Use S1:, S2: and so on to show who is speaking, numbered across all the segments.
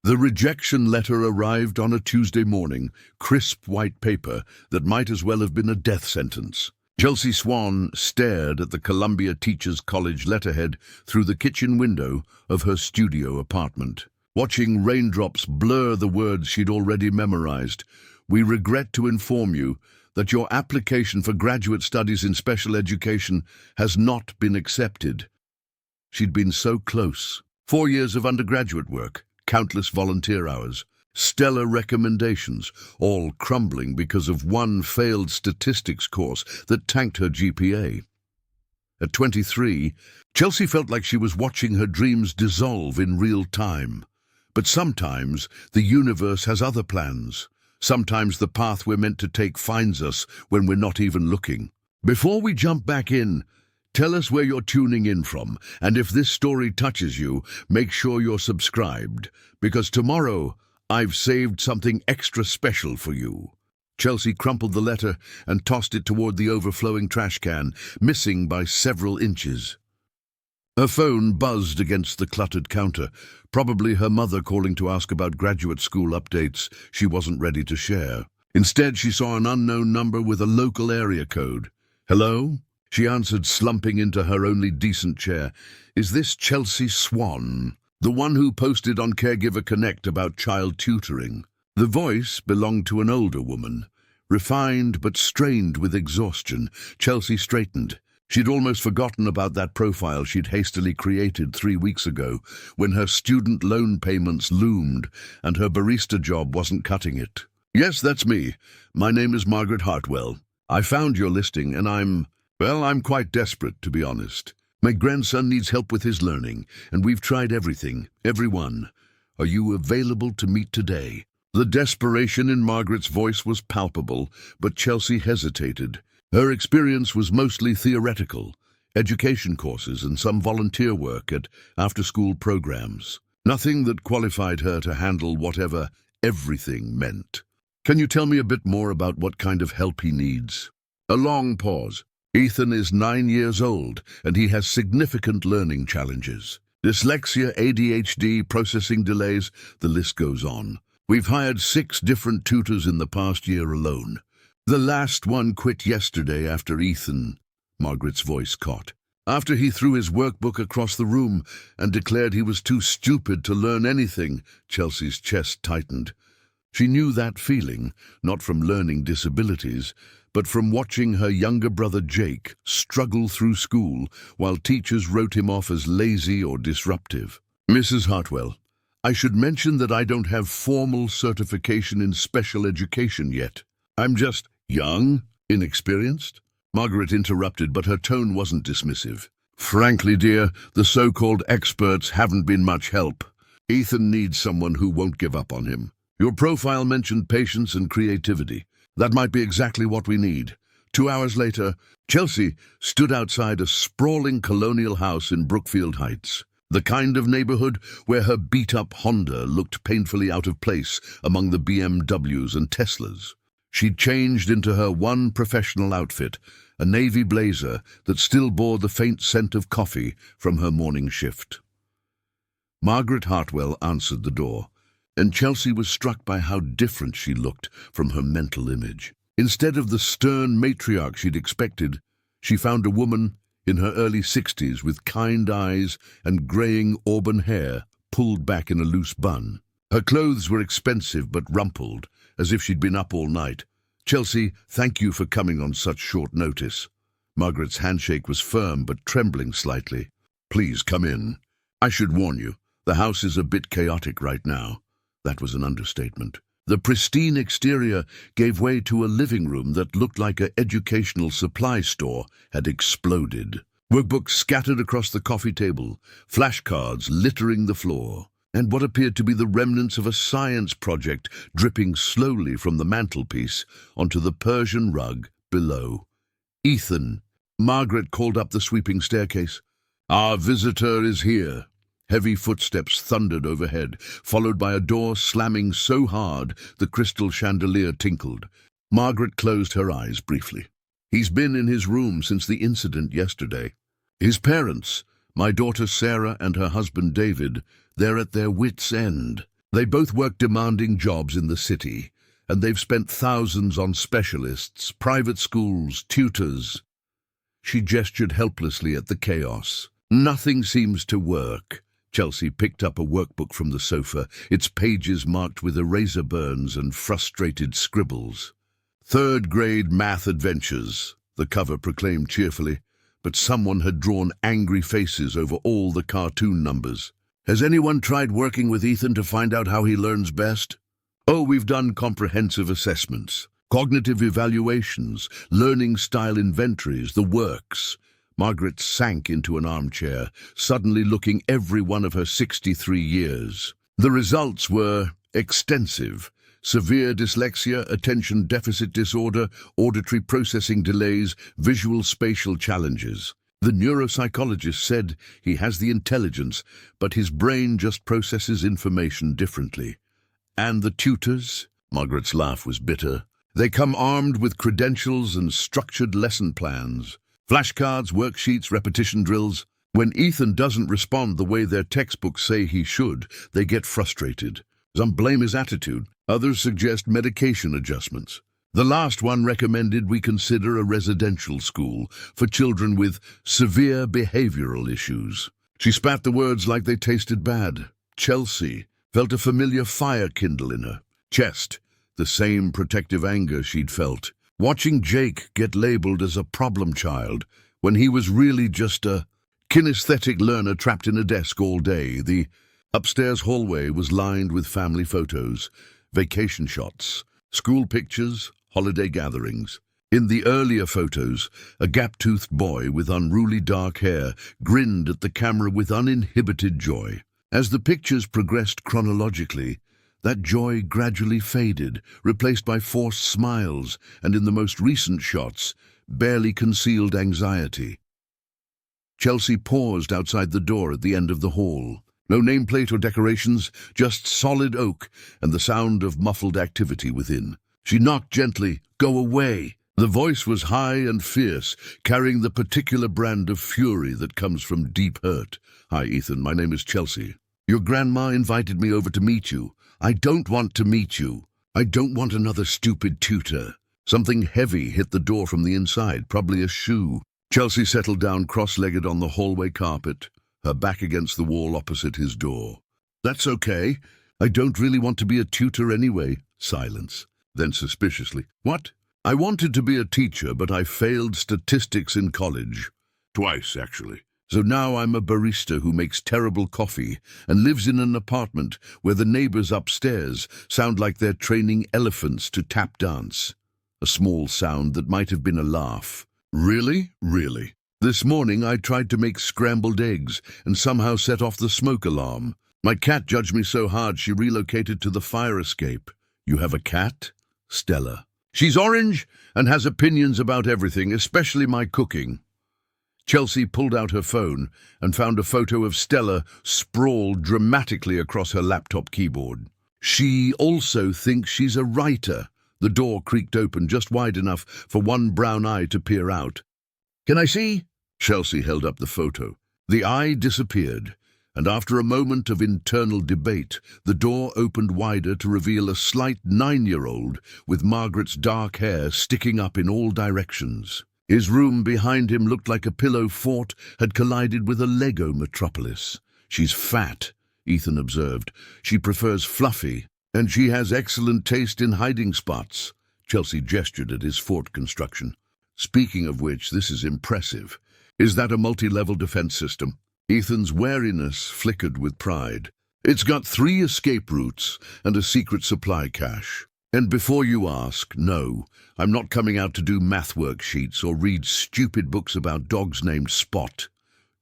S1: The rejection letter arrived on a Tuesday morning, crisp white paper that might as well have been a death sentence. Chelsea Swan stared at the Columbia Teachers College letterhead through the kitchen window of her studio apartment. Watching raindrops blur the words she'd already memorized, "We regret to inform you that your application for graduate studies in special education has not been accepted." She'd been so close. 4 years of undergraduate work, countless volunteer hours, stellar recommendations, all crumbling because of one failed statistics course that tanked her GPA. At 23, Chelsea felt like she was watching her dreams dissolve in real time. But sometimes the universe has other plans. Sometimes the path we're meant to take finds us when we're not even looking. Before we jump back in, tell us where you're tuning in from, and if this story touches you, make sure you're subscribed, because tomorrow I've saved something extra special for you. Chelsea crumpled the letter and tossed it toward the overflowing trash can, missing by several inches. Her phone buzzed against the cluttered counter, probably her mother calling to ask about graduate school updates she wasn't ready to share. Instead, she saw an unknown number with a local area code. "Hello?" She answered, slumping into her only decent chair. "Is this Chelsea Swan, the one who posted on Caregiver Connect about child tutoring?" The voice belonged to an older woman. Refined but strained with exhaustion, Chelsea straightened. She'd almost forgotten about that profile she'd hastily created 3 weeks ago, when her student loan payments loomed and her barista job wasn't cutting it. "Yes, that's me. My name is Margaret Hartwell. I found your listing and I'm quite desperate, to be honest. My grandson needs help with his learning, and we've tried everything, everyone. Are you available to meet today?" The desperation in Margaret's voice was palpable, but Chelsea hesitated. Her experience was mostly theoretical, education courses and some volunteer work at after-school programs. Nothing that qualified her to handle whatever everything meant. "Can you tell me a bit more about what kind of help he needs?" A long pause. "Ethan is 9 years old, and he has significant learning challenges. Dyslexia, ADHD, processing delays, the list goes on. We've hired 6 different tutors in the past year alone. The last one quit yesterday after Ethan," Margaret's voice caught, "after he threw his workbook across the room and declared he was too stupid to learn anything." Chelsea's chest tightened. She knew that feeling, not from learning disabilities, but from watching her younger brother Jake struggle through school while teachers wrote him off as lazy or disruptive. "Mrs. Hartwell, I should mention that I don't have formal certification in special education yet. I'm just young, inexperienced." Margaret interrupted, but her tone wasn't dismissive. "Frankly, dear, the so-called experts haven't been much help. Ethan needs someone who won't give up on him. Your profile mentioned patience and creativity. That might be exactly what we need." 2 hours later, Chelsea stood outside a sprawling colonial house in Brookfield Heights, the kind of neighborhood where her beat-up Honda looked painfully out of place among the BMWs and Teslas. She'd changed into her one professional outfit, a navy blazer that still bore the faint scent of coffee from her morning shift. Margaret Hartwell answered the door, and Chelsea was struck by how different she looked from her mental image. Instead of the stern matriarch she'd expected, she found a woman in her early 60s with kind eyes and graying auburn hair pulled back in a loose bun. Her clothes were expensive but rumpled, as if she'd been up all night. "Chelsea, thank you for coming on such short notice." Margaret's handshake was firm but trembling slightly. "Please come in. I should warn you, the house is a bit chaotic right now." That was an understatement. The pristine exterior gave way to a living room that looked like an educational supply store had exploded. Workbooks scattered across the coffee table, flashcards littering the floor, and what appeared to be the remnants of a science project dripping slowly from the mantelpiece onto the Persian rug below. "Ethan," Margaret called up the sweeping staircase. "Our visitor is here." Heavy footsteps thundered overhead, followed by a door slamming so hard the crystal chandelier tinkled. Margaret closed her eyes briefly. "He's been in his room since the incident yesterday. His parents, my daughter Sarah and her husband David, they're at their wits' end. They both work demanding jobs in the city, and they've spent thousands on specialists, private schools, tutors. She gestured helplessly at the chaos. Nothing seems to work. Chelsea picked up a workbook from the sofa, its pages marked with eraser burns and frustrated scribbles. Third grade math adventures, the cover proclaimed cheerfully, but someone had drawn angry faces over all the cartoon numbers. Has anyone tried working with Ethan to find out how he learns best? Oh, we've done comprehensive assessments, cognitive evaluations, learning style inventories, the works. Margaret sank into an armchair, suddenly looking every one of her 63 years. The results were extensive. Severe dyslexia, attention deficit disorder, auditory processing delays, visual spatial challenges. The neuropsychologist said he has the intelligence, but his brain just processes information differently. And the tutors? Margaret's laugh was bitter. They come armed with credentials and structured lesson plans. Flashcards, worksheets, repetition drills. When Ethan doesn't respond the way their textbooks say he should, they get frustrated. Some blame his attitude. Others suggest medication adjustments. The last one recommended we consider a residential school for children with severe behavioral issues. She spat the words like they tasted bad. Chelsea felt a familiar fire kindle in her chest, the same protective anger she'd felt watching Jake get labeled as a problem child when he was really just a kinesthetic learner trapped in a desk all day. The upstairs hallway was lined with family photos, vacation shots, school pictures, holiday gatherings. In the earlier photos, a gap-toothed boy with unruly dark hair grinned at the camera with uninhibited joy. As the pictures progressed chronologically, that joy gradually faded, replaced by forced smiles, and in the most recent shots, barely concealed anxiety. Chelsea paused outside the door at the end of the hall. No nameplate or decorations, just solid oak and the sound of muffled activity within. She knocked gently. "Go away." The voice was high and fierce, carrying the particular brand of fury that comes from deep hurt. "Hi, Ethan. My name is Chelsea. Your grandma invited me over to meet you. I don't want to meet you. I don't want another stupid tutor." Something heavy hit the door from the inside, probably a shoe. Chelsea settled down cross-legged on the hallway carpet, her back against the wall opposite his door. "That's okay. I don't really want to be a tutor anyway." Silence. Then suspiciously, "What?" "I wanted to be a teacher, but I failed statistics in college. Twice, actually. So now I'm a barista who makes terrible coffee and lives in an apartment where the neighbors upstairs sound like they're training elephants to tap dance." A small sound that might have been a laugh. "Really? Really? This morning I tried to make scrambled eggs and somehow set off the smoke alarm. My cat judged me so hard she relocated to the fire escape." "You have a cat?" "Stella. She's orange and has opinions about everything, especially my cooking." Chelsea pulled out her phone and found a photo of Stella sprawled dramatically across her laptop keyboard. "She also thinks she's a writer." The door creaked open just wide enough for one brown eye to peer out. "Can I see?" Chelsea held up the photo. The eye disappeared, and after a moment of internal debate, the door opened wider to reveal a slight 9-year-old with Margaret's dark hair sticking up in all directions. His room behind him looked like a pillow fort had collided with a Lego metropolis. "She's fat," Ethan observed. "She prefers fluffy, and she has excellent taste in hiding spots." Chelsea gestured at his fort construction. "Speaking of which, this is impressive. Is that a multi-level defense system?" Ethan's wariness flickered with pride. "It's got 3 escape routes and a secret supply cache. And before you ask, no, I'm not coming out to do math worksheets or read stupid books about dogs named Spot."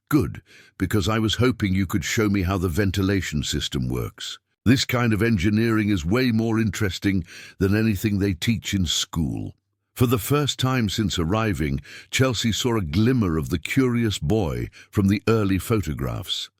S1: "Good, because I was hoping you could show me how the ventilation system works. This kind of engineering is way more interesting than anything they teach in school." For the first time since arriving, Chelsea saw a glimmer of the curious boy from the early photographs.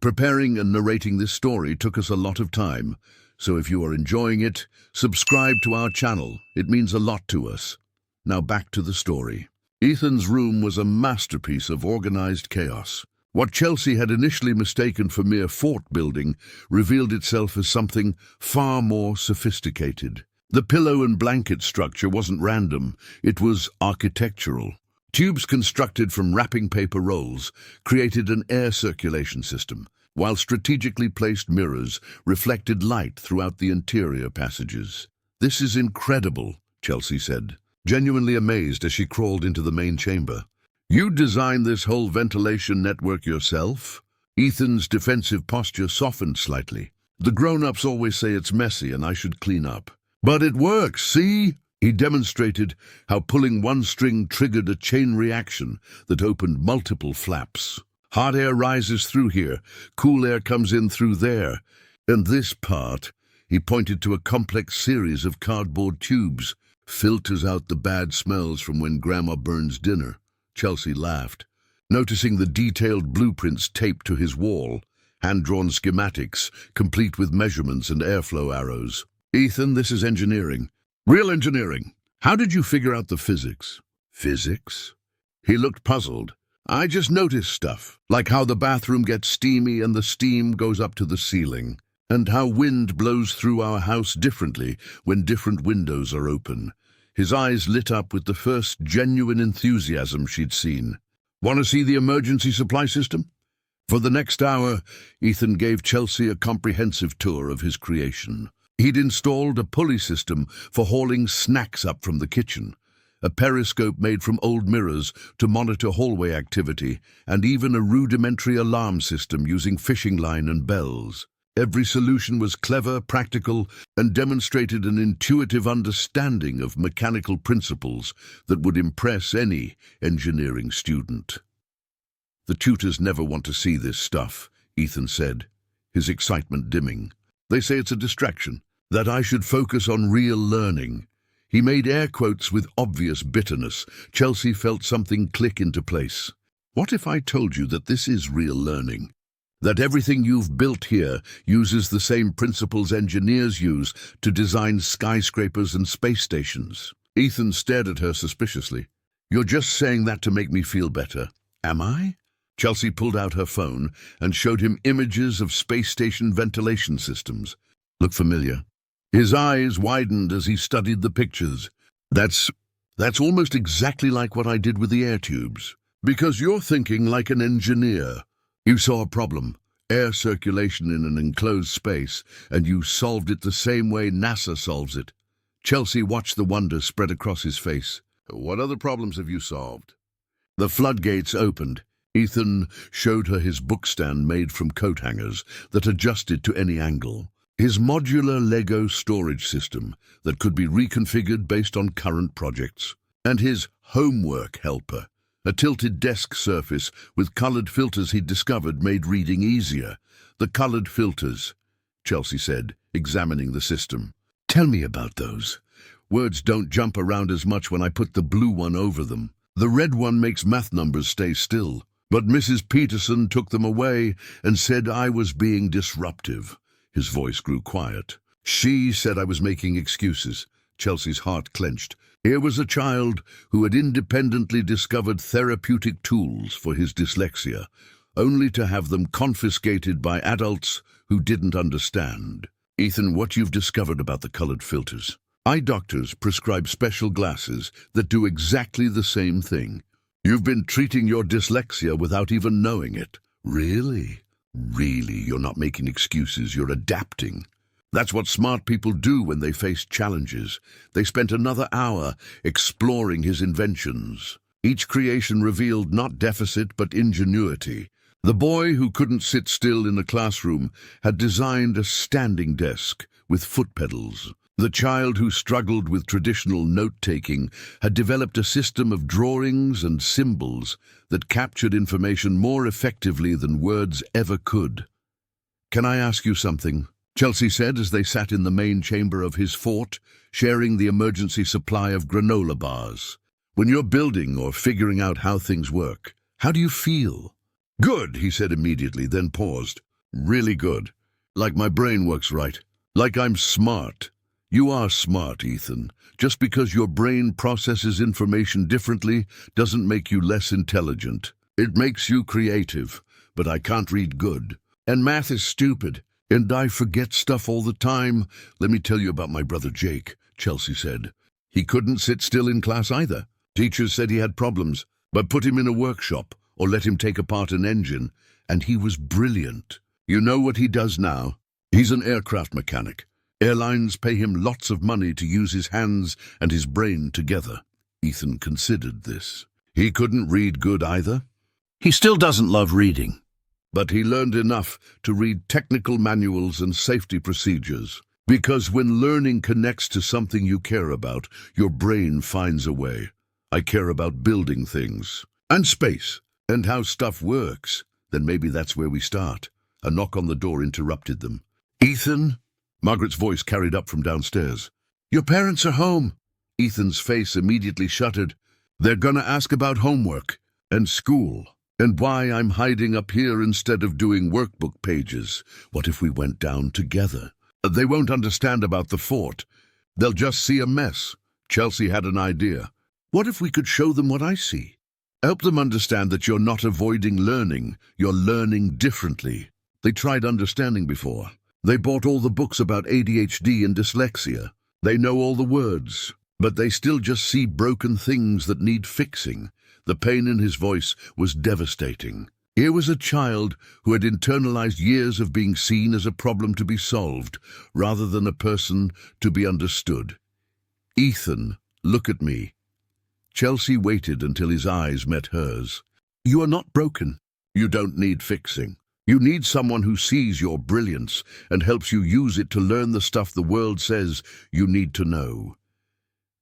S1: Preparing and narrating this story took us a lot of time, so if you are enjoying it, subscribe to our channel. It means a lot to us. Now back to the story. Ethan's room was a masterpiece of organized chaos. What Chelsea had initially mistaken for mere fort building revealed itself as something far more sophisticated. The pillow and blanket structure wasn't random, it was architectural. Tubes constructed from wrapping paper rolls created an air circulation system, while strategically placed mirrors reflected light throughout the interior passages. "This is incredible," Chelsea said, genuinely amazed as she crawled into the main chamber. "You designed this whole ventilation network yourself?" Ethan's defensive posture softened slightly. "The grown-ups always say it's messy and I should clean up. But it works, see?" He demonstrated how pulling one string triggered a chain reaction that opened multiple flaps. "Hot air rises through here, cool air comes in through there. And this part," he pointed to a complex series of cardboard tubes, "filters out the bad smells from when Grandma burns dinner." Chelsea laughed, noticing the detailed blueprints taped to his wall, hand-drawn schematics, complete with measurements and airflow arrows. "Ethan, this is engineering. Real engineering. How did you figure out the physics?" "Physics?" He looked puzzled. "I just noticed stuff, like how the bathroom gets steamy and the steam goes up to the ceiling, and how wind blows through our house differently when different windows are open." His eyes lit up with the first genuine enthusiasm she'd seen. "Want to see the emergency supply system?" For the next hour, Ethan gave Chelsea a comprehensive tour of his creation. He'd installed a pulley system for hauling snacks up from the kitchen, a periscope made from old mirrors to monitor hallway activity, and even a rudimentary alarm system using fishing line and bells. Every solution was clever, practical, and demonstrated an intuitive understanding of mechanical principles that would impress any engineering student. "The tutors never want to see this stuff," Ethan said, his excitement dimming. "They say it's a distraction, that I should focus on real learning." He made air quotes with obvious bitterness. Chelsea felt something click into place. "What if I told you that this is real learning? That everything you've built here uses the same principles engineers use to design skyscrapers and space stations?" Ethan stared at her suspiciously. "You're just saying that to make me feel better, am I?" Chelsea pulled out her phone and showed him images of space station ventilation systems. "Look familiar?" His eyes widened as he studied the pictures. That's almost exactly like what I did with the air tubes. Because you're thinking like an engineer. You saw a problem, air circulation in an enclosed space, and you solved it the same way NASA solves it." Chelsea watched the wonder spread across his face. "What other problems have you solved?" The floodgates opened. Ethan showed her his bookstand made from coat hangers that adjusted to any angle. His modular Lego storage system that could be reconfigured based on current projects. And his homework helper, a tilted desk surface with colored filters he'd discovered made reading easier. "The colored filters," Chelsea said, examining the system. "Tell me about those. Words don't jump around as much when I put the blue one over them. The red one makes math numbers stay still. But Mrs. Peterson took them away and said I was being disruptive." His voice grew quiet. "She said I was making excuses." Chelsea's heart clenched. Here was a child who had independently discovered therapeutic tools for his dyslexia, only to have them confiscated by adults who didn't understand. "Ethan, what you've discovered about the colored filters. Eye doctors prescribe special glasses that do exactly the same thing. You've been treating your dyslexia without even knowing it." "Really? Really, you're not making excuses, you're adapting." That's what smart people do when they face challenges. They spent another hour exploring his inventions. Each creation revealed not deficit but ingenuity. The boy who couldn't sit still in a classroom had designed a standing desk with foot pedals. The child who struggled with traditional note-taking had developed a system of drawings and symbols that captured information more effectively than words ever could. "Can I ask you something?" Chelsea said as they sat in the main chamber of his fort, sharing the emergency supply of granola bars. "When you're building or figuring out how things work, how do you feel?" "Good," he said immediately, then paused. "Really good. Like my brain works right. Like I'm smart." "You are smart, Ethan. Just because your brain processes information differently doesn't make you less intelligent. It makes you creative. but I can't read good. And math is stupid. And I forget stuff all the time. Let me tell you about my brother Jake, Chelsea said. He couldn't sit still in class either. Teachers said he had problems, but put him in a workshop or let him take apart an engine, and he was brilliant. You know what he does now? He's an aircraft mechanic. Airlines pay him lots of money to use his hands and his brain together. Ethan considered this. He couldn't read good either. He still doesn't love reading, but he learned enough to read technical manuals and safety procedures. Because when learning connects to something you care about, your brain finds a way. I care about building things, and space, and how stuff works. Then maybe that's where we start. A knock on the door interrupted them. Ethan? Margaret's voice carried up from downstairs. Your parents are home. Ethan's face immediately shuttered. They're gonna ask about homework and school. And why I'm hiding up here instead of doing workbook pages. What if we went down together? They won't understand about the fort. They'll just see a mess. Chelsea had an idea. What if we could show them what I see? Help them understand that you're not avoiding learning. You're learning differently. They tried understanding before. They bought all the books about ADHD and dyslexia. They know all the words, but they still just see broken things that need fixing. The pain in his voice was devastating. Here was a child who had internalized years of being seen as a problem to be solved, rather than a person to be understood. Ethan, look at me. Chelsea waited until his eyes met hers. You are not broken. You don't need fixing. You need someone who sees your brilliance and helps you use it to learn the stuff the world says you need to know.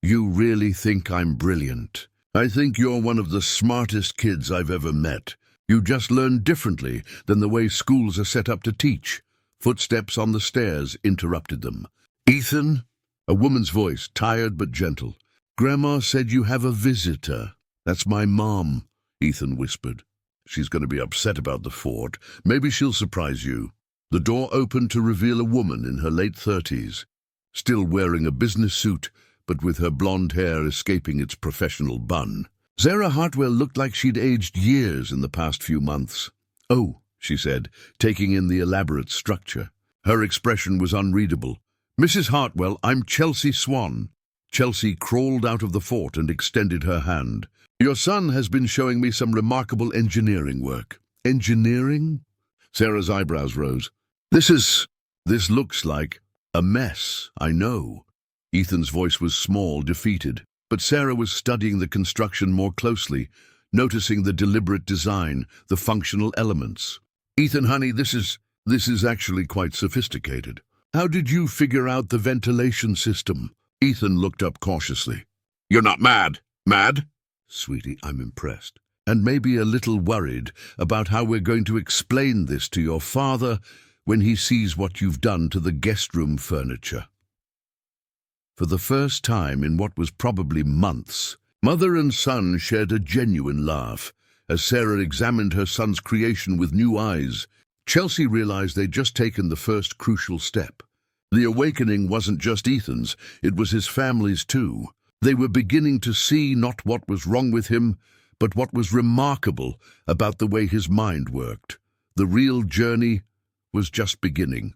S1: You really think I'm brilliant? I think you're one of the smartest kids I've ever met. You just learn differently than the way schools are set up to teach. Footsteps on the stairs interrupted them. Ethan? A woman's voice, tired but gentle. Grandma said you have a visitor. That's my mom, Ethan whispered. She's going to be upset about the fort. Maybe she'll surprise you. The door opened to reveal a woman in her late 30s, still wearing a business suit, but with her blonde hair escaping its professional bun. Sarah Hartwell looked like she'd aged years in the past few months. Oh, she said, taking in the elaborate structure. Her expression was unreadable. Mrs. Hartwell, I'm Chelsea Swan. Chelsea crawled out of the fort and extended her hand. Your son has been showing me some remarkable engineering work. Engineering? Sarah's eyebrows rose. This looks like a mess, I know. Ethan's voice was small, defeated, but Sarah was studying the construction more closely, noticing the deliberate design, the functional elements. Ethan, honey, this is actually quite sophisticated. How did you figure out the ventilation system? Ethan looked up cautiously. You're not mad? Mad? Sweetie, I'm impressed. And maybe a little worried about how we're going to explain this to your father when he sees what you've done to the guest room furniture. For the first time in what was probably months, mother and son shared a genuine laugh as Sarah examined her son's creation with new eyes. Chelsea realized they'd just taken the first crucial step. The awakening wasn't just Ethan's, it was his family's too. They were beginning to see not what was wrong with him, but what was remarkable about the way his mind worked. The real journey was just beginning.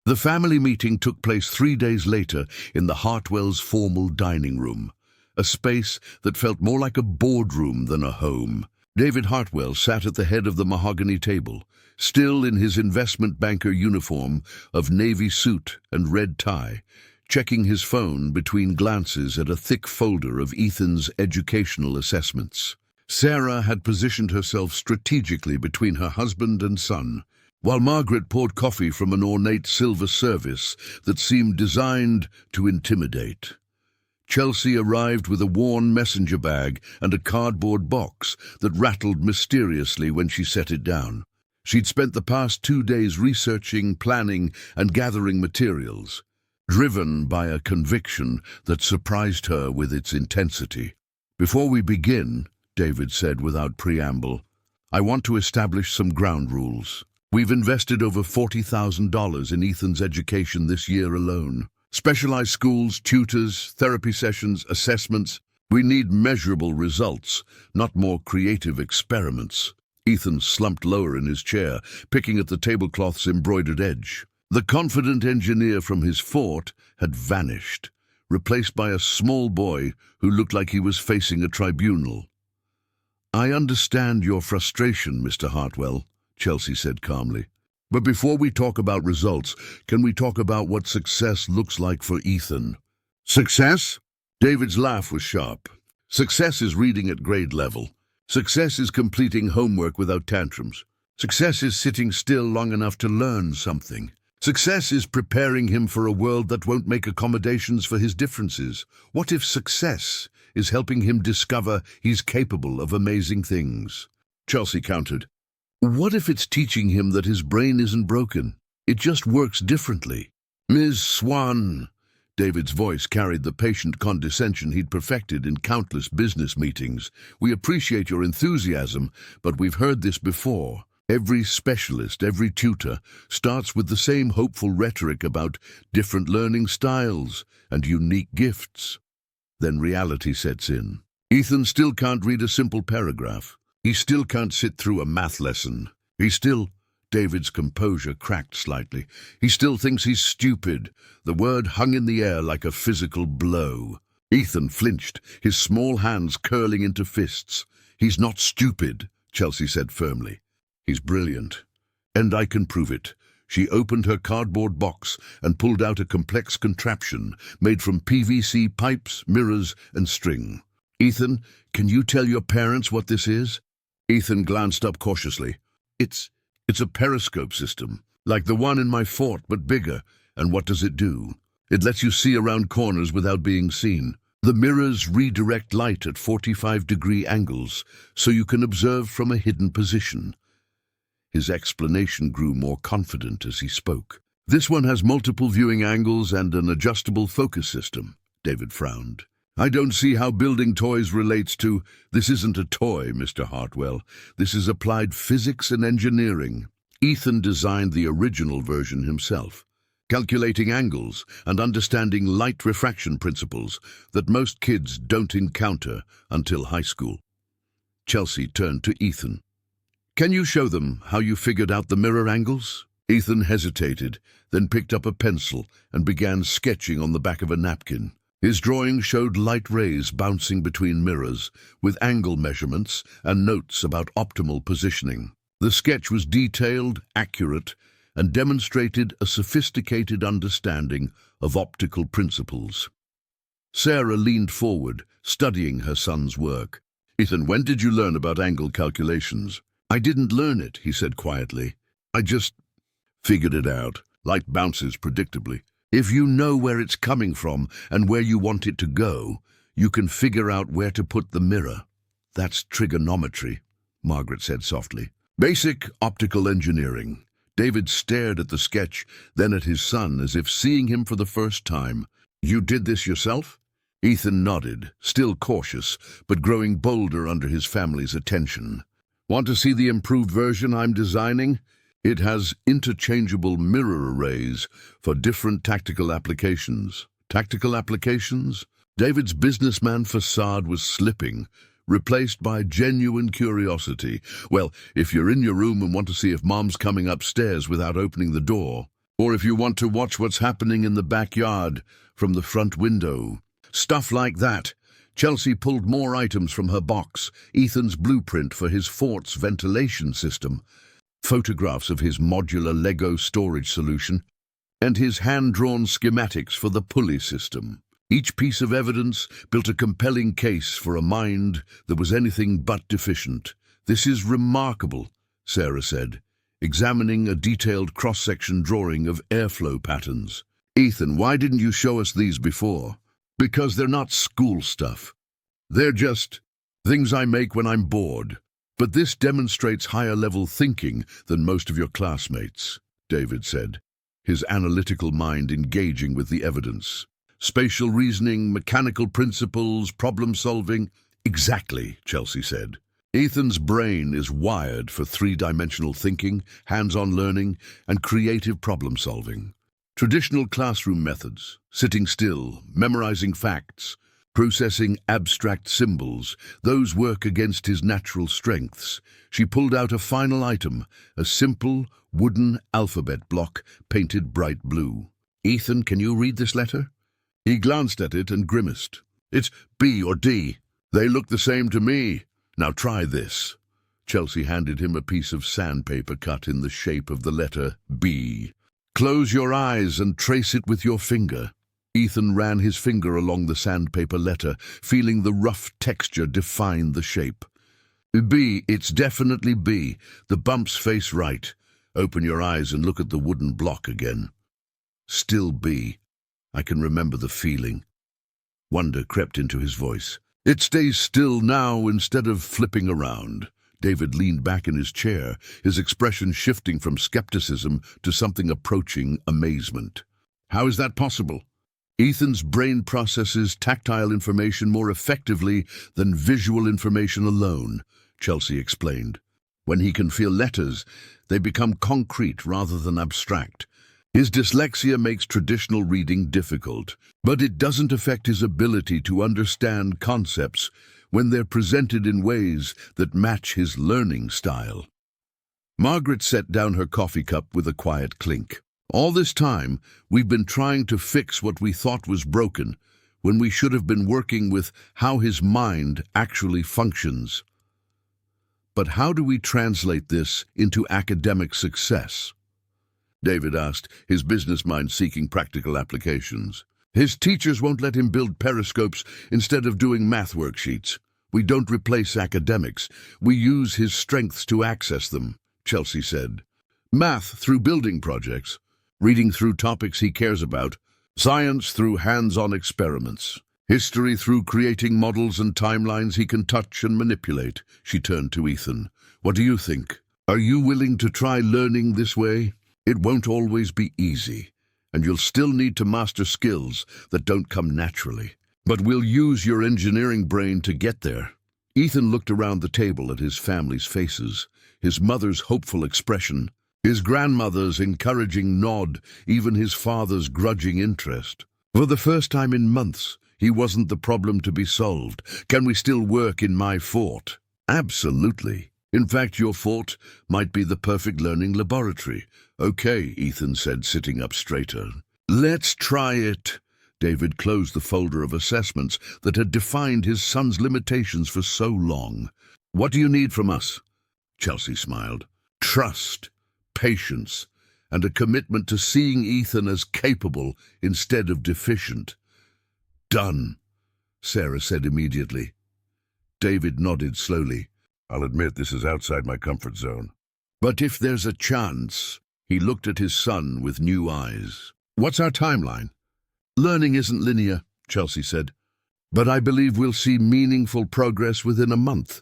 S1: The family meeting took place 3 days later in the Hartwells' formal dining room, a space that felt more like a boardroom than a home. David Hartwell sat at the head of the mahogany table, still in his investment banker uniform of navy suit and red tie, checking his phone between glances at a thick folder of Ethan's educational assessments. Sarah had positioned herself strategically between her husband and son, while Margaret poured coffee from an ornate silver service that seemed designed to intimidate. Chelsea arrived with a worn messenger bag and a cardboard box that rattled mysteriously when she set it down. She'd spent the past 2 days researching, planning, and gathering materials, driven by a conviction that surprised her with its intensity. Before we begin, David said without preamble, I want to establish some ground rules. We've invested over $40,000 in Ethan's education this year alone. Specialized schools, tutors, therapy sessions, assessments. We need measurable results, not more creative experiments. Ethan slumped lower in his chair, picking at the tablecloth's embroidered edge. The confident engineer from his fort had vanished, replaced by a small boy who looked like he was facing a tribunal. "I understand your frustration, Mr. Hartwell," Chelsea said calmly. "But before we talk about results, can we talk about what success looks like for Ethan?" "Success?" David's laugh was sharp. "Success is reading at grade level. Success is completing homework without tantrums. Success is sitting still long enough to learn something. Success is preparing him for a world that won't make accommodations for his differences. What if success is helping him discover he's capable of amazing things?" Chelsea countered. "What if it's teaching him that his brain isn't broken? It just works differently?" "Ms. Swan," David's voice carried the patient condescension he'd perfected in countless business meetings. "We appreciate your enthusiasm, but we've heard this before. Every specialist, every tutor, starts with the same hopeful rhetoric about different learning styles and unique gifts. Then reality sets in. Ethan still can't read a simple paragraph. He still can't sit through a math lesson. David's composure cracked slightly. He still thinks he's stupid. The word hung in the air like a physical blow. Ethan flinched, his small hands curling into fists. "He's not stupid," Chelsea said firmly. "He's brilliant. And I can prove it." She opened her cardboard box and pulled out a complex contraption made from PVC pipes, mirrors, and string. "Ethan, can you tell your parents what this is?" Ethan glanced up cautiously. It's a periscope system, like the one in my fort, but bigger. And what does it do? It lets you see around corners without being seen. The mirrors redirect light at 45-degree angles, so you can observe from a hidden position." His explanation grew more confident as he spoke. "This one has multiple viewing angles and an adjustable focus system." David frowned. "I don't see how building toys relates to—" "This isn't a toy, Mr. Hartwell. This is applied physics and engineering." Ethan designed the original version himself, calculating angles and understanding light refraction principles that most kids don't encounter until high school. Chelsea turned to Ethan. "Can you show them how you figured out the mirror angles?" Ethan hesitated, then picked up a pencil and began sketching on the back of a napkin. His drawing showed light rays bouncing between mirrors, with angle measurements and notes about optimal positioning. The sketch was detailed, accurate, and demonstrated a sophisticated understanding of optical principles. Sarah leaned forward, studying her son's work. "Ethan, when did you learn about angle calculations?" "I didn't learn it," he said quietly. "I just figured it out. Light bounces predictably. If you know where it's coming from and where you want it to go, you can figure out where to put the mirror." "That's trigonometry," Margaret said softly. "Basic optical engineering." David stared at the sketch, then at his son as if seeing him for the first time. "You did this yourself?" Ethan nodded, still cautious, but growing bolder under his family's attention. "Want to see the improved version I'm designing? It has interchangeable mirror arrays for different tactical applications." Tactical applications? David's businessman facade was slipping, replaced by genuine curiosity. "Well, if you're in your room and want to see if Mom's coming upstairs without opening the door, or if you want to watch what's happening in the backyard from the front window. Stuff like that." Chelsea pulled more items from her box, Ethan's blueprint for his fort's ventilation system, photographs of his modular Lego storage solution, and his hand-drawn schematics for the pulley system. Each piece of evidence built a compelling case for a mind that was anything but deficient. "This is remarkable," Sarah said, examining a detailed cross-section drawing of airflow patterns. "Ethan, why didn't you show us these before?" "Because they're not school stuff. They're just things I make when I'm bored. But this demonstrates higher-level thinking than most of your classmates," David said, his analytical mind engaging with the evidence. "Spatial reasoning, mechanical principles, problem-solving." "Exactly," Chelsea said. "Ethan's brain is wired for three-dimensional thinking, hands-on learning, and creative problem-solving. Traditional classroom methods, sitting still, memorizing facts, processing abstract symbols. Those work against his natural strengths. She pulled out a final item, a simple wooden alphabet block painted bright blue. "Ethan, can you read this letter?" He glanced at it and grimaced. "It's B or D. They look the same to me. Now try this." Chelsea handed him a piece of sandpaper cut in the shape of the letter B. "Close your eyes and trace it with your finger." Ethan ran his finger along the sandpaper letter, feeling the rough texture define the shape. "B, it's definitely B. The bumps face right. Open your eyes and look at the wooden block again. Still B. I can remember the feeling." Wonder crept into his voice. "It stays still now instead of flipping around." David leaned back in his chair, his expression shifting from skepticism to something approaching amazement. "How is that possible?" "Ethan's brain processes tactile information more effectively than visual information alone," Chelsea explained. "When he can feel letters, they become concrete rather than abstract. His dyslexia makes traditional reading difficult, but it doesn't affect his ability to understand concepts when they're presented in ways that match his learning style." Margaret set down her coffee cup with a quiet clink. "All this time, we've been trying to fix what we thought was broken, when we should have been working with how his mind actually functions. But how do we translate this into academic success?" David asked, his business mind seeking practical applications. "His teachers won't let him build periscopes instead of doing math worksheets. We don't replace academics. We use his strengths to access them," Chelsea said. "Math through building projects, reading through topics he cares about, science through hands-on experiments, history through creating models and timelines he can touch and manipulate." She turned to Ethan. "What do you think? Are you willing to try learning this way? It won't always be easy, and you'll still need to master skills that don't come naturally. But we'll use your engineering brain to get there." Ethan looked around the table at his family's faces, his mother's hopeful expression, his grandmother's encouraging nod, even his father's grudging interest. For the first time in months, he wasn't the problem to be solved. "Can we still work in my fort?" "Absolutely. In fact, your fort might be the perfect learning laboratory." "Okay," Ethan said, sitting up straighter. "Let's try it." David closed the folder of assessments that had defined his son's limitations for so long. "What do you need from us?" Chelsea smiled. "Trust, patience, and a commitment to seeing Ethan as capable instead of deficient." "Done," Sarah said immediately. David nodded slowly. "I'll admit this is outside my comfort zone. But if there's a chance..." He looked at his son with new eyes. "What's our timeline?" "Learning isn't linear," Chelsea said. "But I believe we'll see meaningful progress within a month.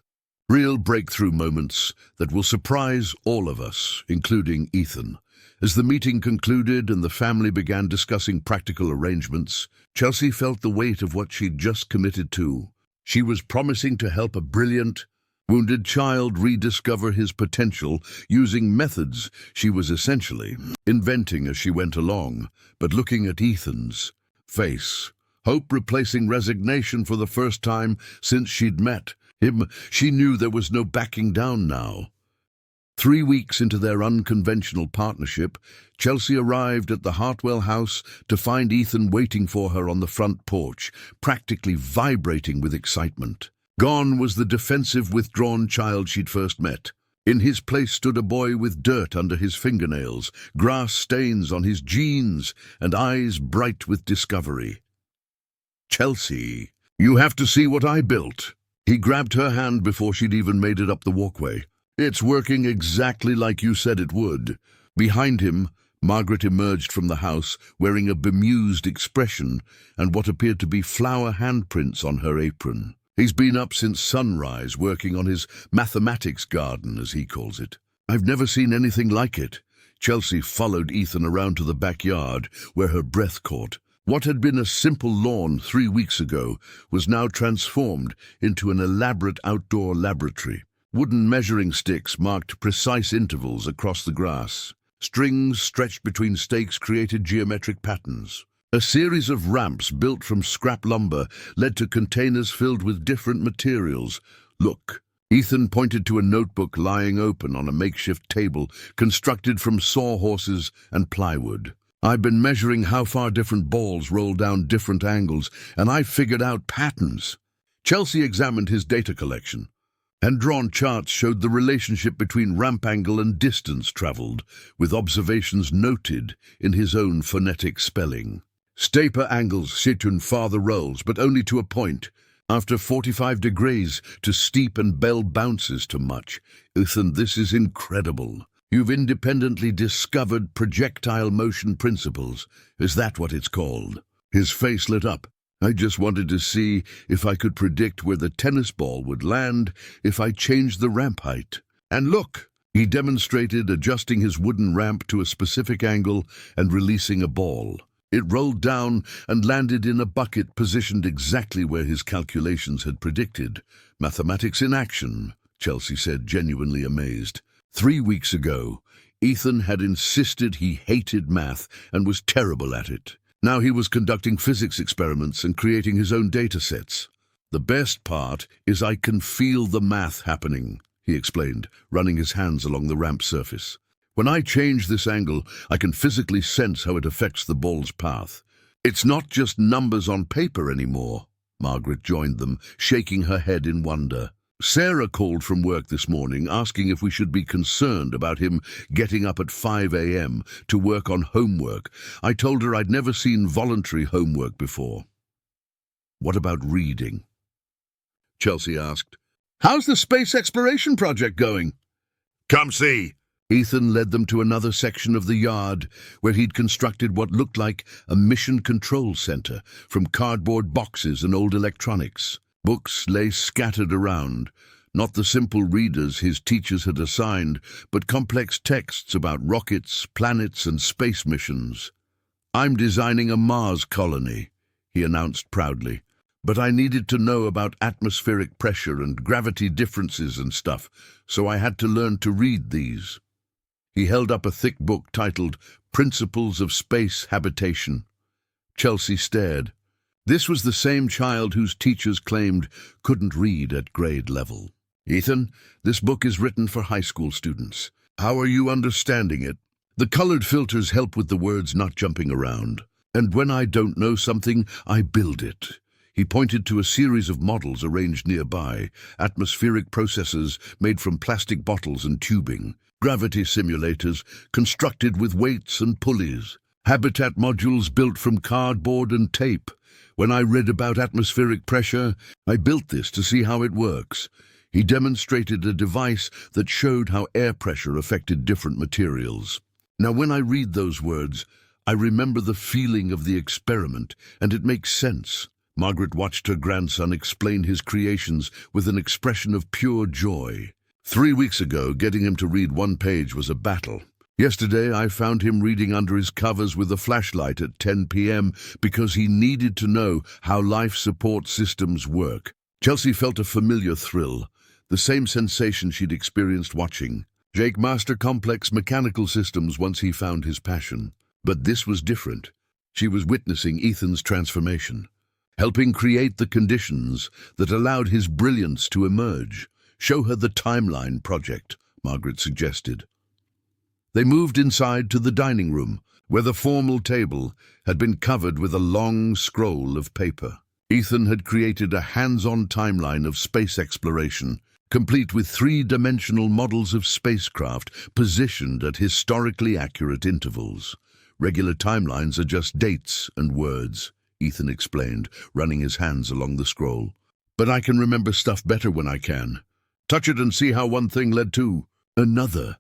S1: Real breakthrough moments that will surprise all of us, including Ethan." As the meeting concluded and the family began discussing practical arrangements, Chelsea felt the weight of what she'd just committed to. She was promising to help a brilliant, wounded child rediscover his potential using methods she was essentially inventing as she went along. But looking at Ethan's face, hope replacing resignation for the first time since she'd met him, she knew there was no backing down now. 3 weeks into their unconventional partnership, Chelsea arrived at the Hartwell house to find Ethan waiting for her on the front porch, practically vibrating with excitement. Gone was the defensive, withdrawn child she'd first met. In his place stood a boy with dirt under his fingernails, grass stains on his jeans, and eyes bright with discovery. "Chelsea, you have to see what I built." He grabbed her hand before she'd even made it up the walkway. "It's working exactly like you said it would." Behind him, Margaret emerged from the house, wearing a bemused expression and what appeared to be flower handprints on her apron. "He's been up since sunrise, working on his mathematics garden, as he calls it. I've never seen anything like it." Chelsea followed Ethan around to the backyard, where her breath caught. What had been a simple lawn 3 weeks ago was now transformed into an elaborate outdoor laboratory. Wooden measuring sticks marked precise intervals across the grass. Strings stretched between stakes created geometric patterns. A series of ramps built from scrap lumber led to containers filled with different materials. Look. Ethan pointed to a notebook lying open on a makeshift table constructed from sawhorses and plywood. I've been measuring how far different balls roll down different angles, and I've figured out patterns. Chelsea examined his data collection. Hand-drawn charts showed the relationship between ramp angle and distance traveled, with observations noted in his own phonetic spelling. Staper angles situn farther rolls, but only to a point. After 45 degrees, to steep and bell bounces to much. Ethan, this is incredible. You've independently discovered projectile motion principles. Is that what it's called? His face lit up. I just wanted to see if I could predict where the tennis ball would land if I changed the ramp height. And look! He demonstrated adjusting his wooden ramp to a specific angle and releasing a ball. It rolled down and landed in a bucket positioned exactly where his calculations had predicted. Mathematics in action, Chelsea said, genuinely amazed. 3 weeks ago, Ethan had insisted he hated math and was terrible at it. Now he was conducting physics experiments and creating his own data sets. The best part is I can feel the math happening, he explained, running his hands along the ramp surface. When I change this angle, I can physically sense how it affects the ball's path. It's not just numbers on paper anymore. Margaret joined them, shaking her head in wonder. Sarah called from work this morning, asking if we should be concerned about him getting up at 5 a.m. to work on homework. I told her I'd never seen voluntary homework before. What about reading? Chelsea asked. How's the space exploration project going? Come see. Ethan led them to another section of the yard where he'd constructed what looked like a mission control center from cardboard boxes and old electronics. Books lay scattered around, not the simple readers his teachers had assigned, but complex texts about rockets, planets, and space missions. I'm designing a Mars colony, he announced proudly, but I needed to know about atmospheric pressure and gravity differences and stuff, so I had to learn to read these. He held up a thick book titled Principles of Space Habitation. Chelsea stared. This was the same child whose teachers claimed couldn't read at grade level. Ethan, this book is written for high school students. How are you understanding it? The colored filters help with the words not jumping around. And when I don't know something, I build it. He pointed to a series of models arranged nearby, atmospheric processors made from plastic bottles and tubing, gravity simulators constructed with weights and pulleys, habitat modules built from cardboard and tape. When I read about atmospheric pressure, I built this to see how it works. He demonstrated a device that showed how air pressure affected different materials. Now, when I read those words, I remember the feeling of the experiment, and it makes sense. Margaret watched her grandson explain his creations with an expression of pure joy. 3 weeks ago, getting him to read one page was a battle. Yesterday, I found him reading under his covers with a flashlight at 10 p.m. because he needed to know how life support systems work. Chelsea felt a familiar thrill, the same sensation she'd experienced watching Jake master complex mechanical systems once he found his passion. But this was different. She was witnessing Ethan's transformation, helping create the conditions that allowed his brilliance to emerge. Show her the timeline project, Margaret suggested. They moved inside to the dining room, where the formal table had been covered with a long scroll of paper. Ethan had created a hands-on timeline of space exploration, complete with 3-dimensional models of spacecraft positioned at historically accurate intervals. Regular timelines are just dates and words, Ethan explained, running his hands along the scroll. But I can remember stuff better when I can. Touch it and see how one thing led to another.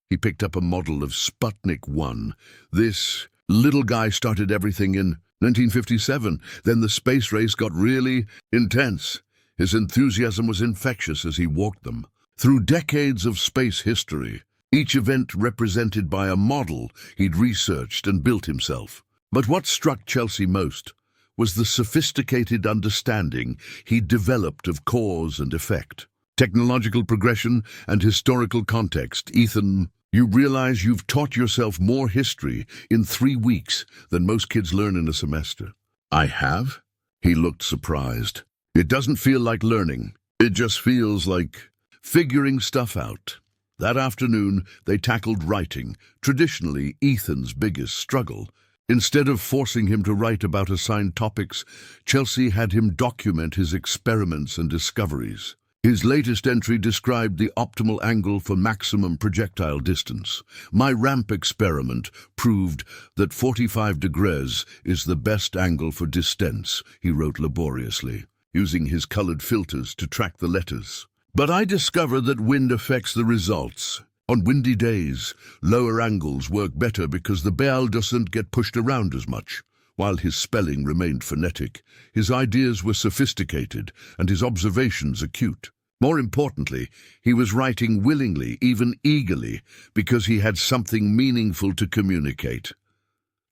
S1: He picked up a model of Sputnik 1. This little guy started everything in 1957. Then the space race got really intense. His enthusiasm was infectious as he walked them through decades of space history, each event represented by a model he'd researched and built himself. But what struck Chelsea most was the sophisticated understanding he'd developed of cause and effect. technological progression, and historical context. Ethan, you realize you've taught yourself more history in 3 weeks than most kids learn in a semester. I have? He looked surprised. It doesn't feel like learning. It just feels like figuring stuff out. That afternoon, they tackled writing, traditionally Ethan's biggest struggle. Instead of forcing him to write about assigned topics, Chelsea had him document his experiments and discoveries. His latest entry described the optimal angle for maximum projectile distance. My ramp experiment proved that 45 degrees is the best angle for distance, he wrote laboriously, using his colored filters to track the letters. But I discovered that wind affects the results. On windy days, lower angles work better because the bell doesn't get pushed around as much. While his spelling remained phonetic, his ideas were sophisticated and his observations acute. More importantly, he was writing willingly, even eagerly, because he had something meaningful to communicate.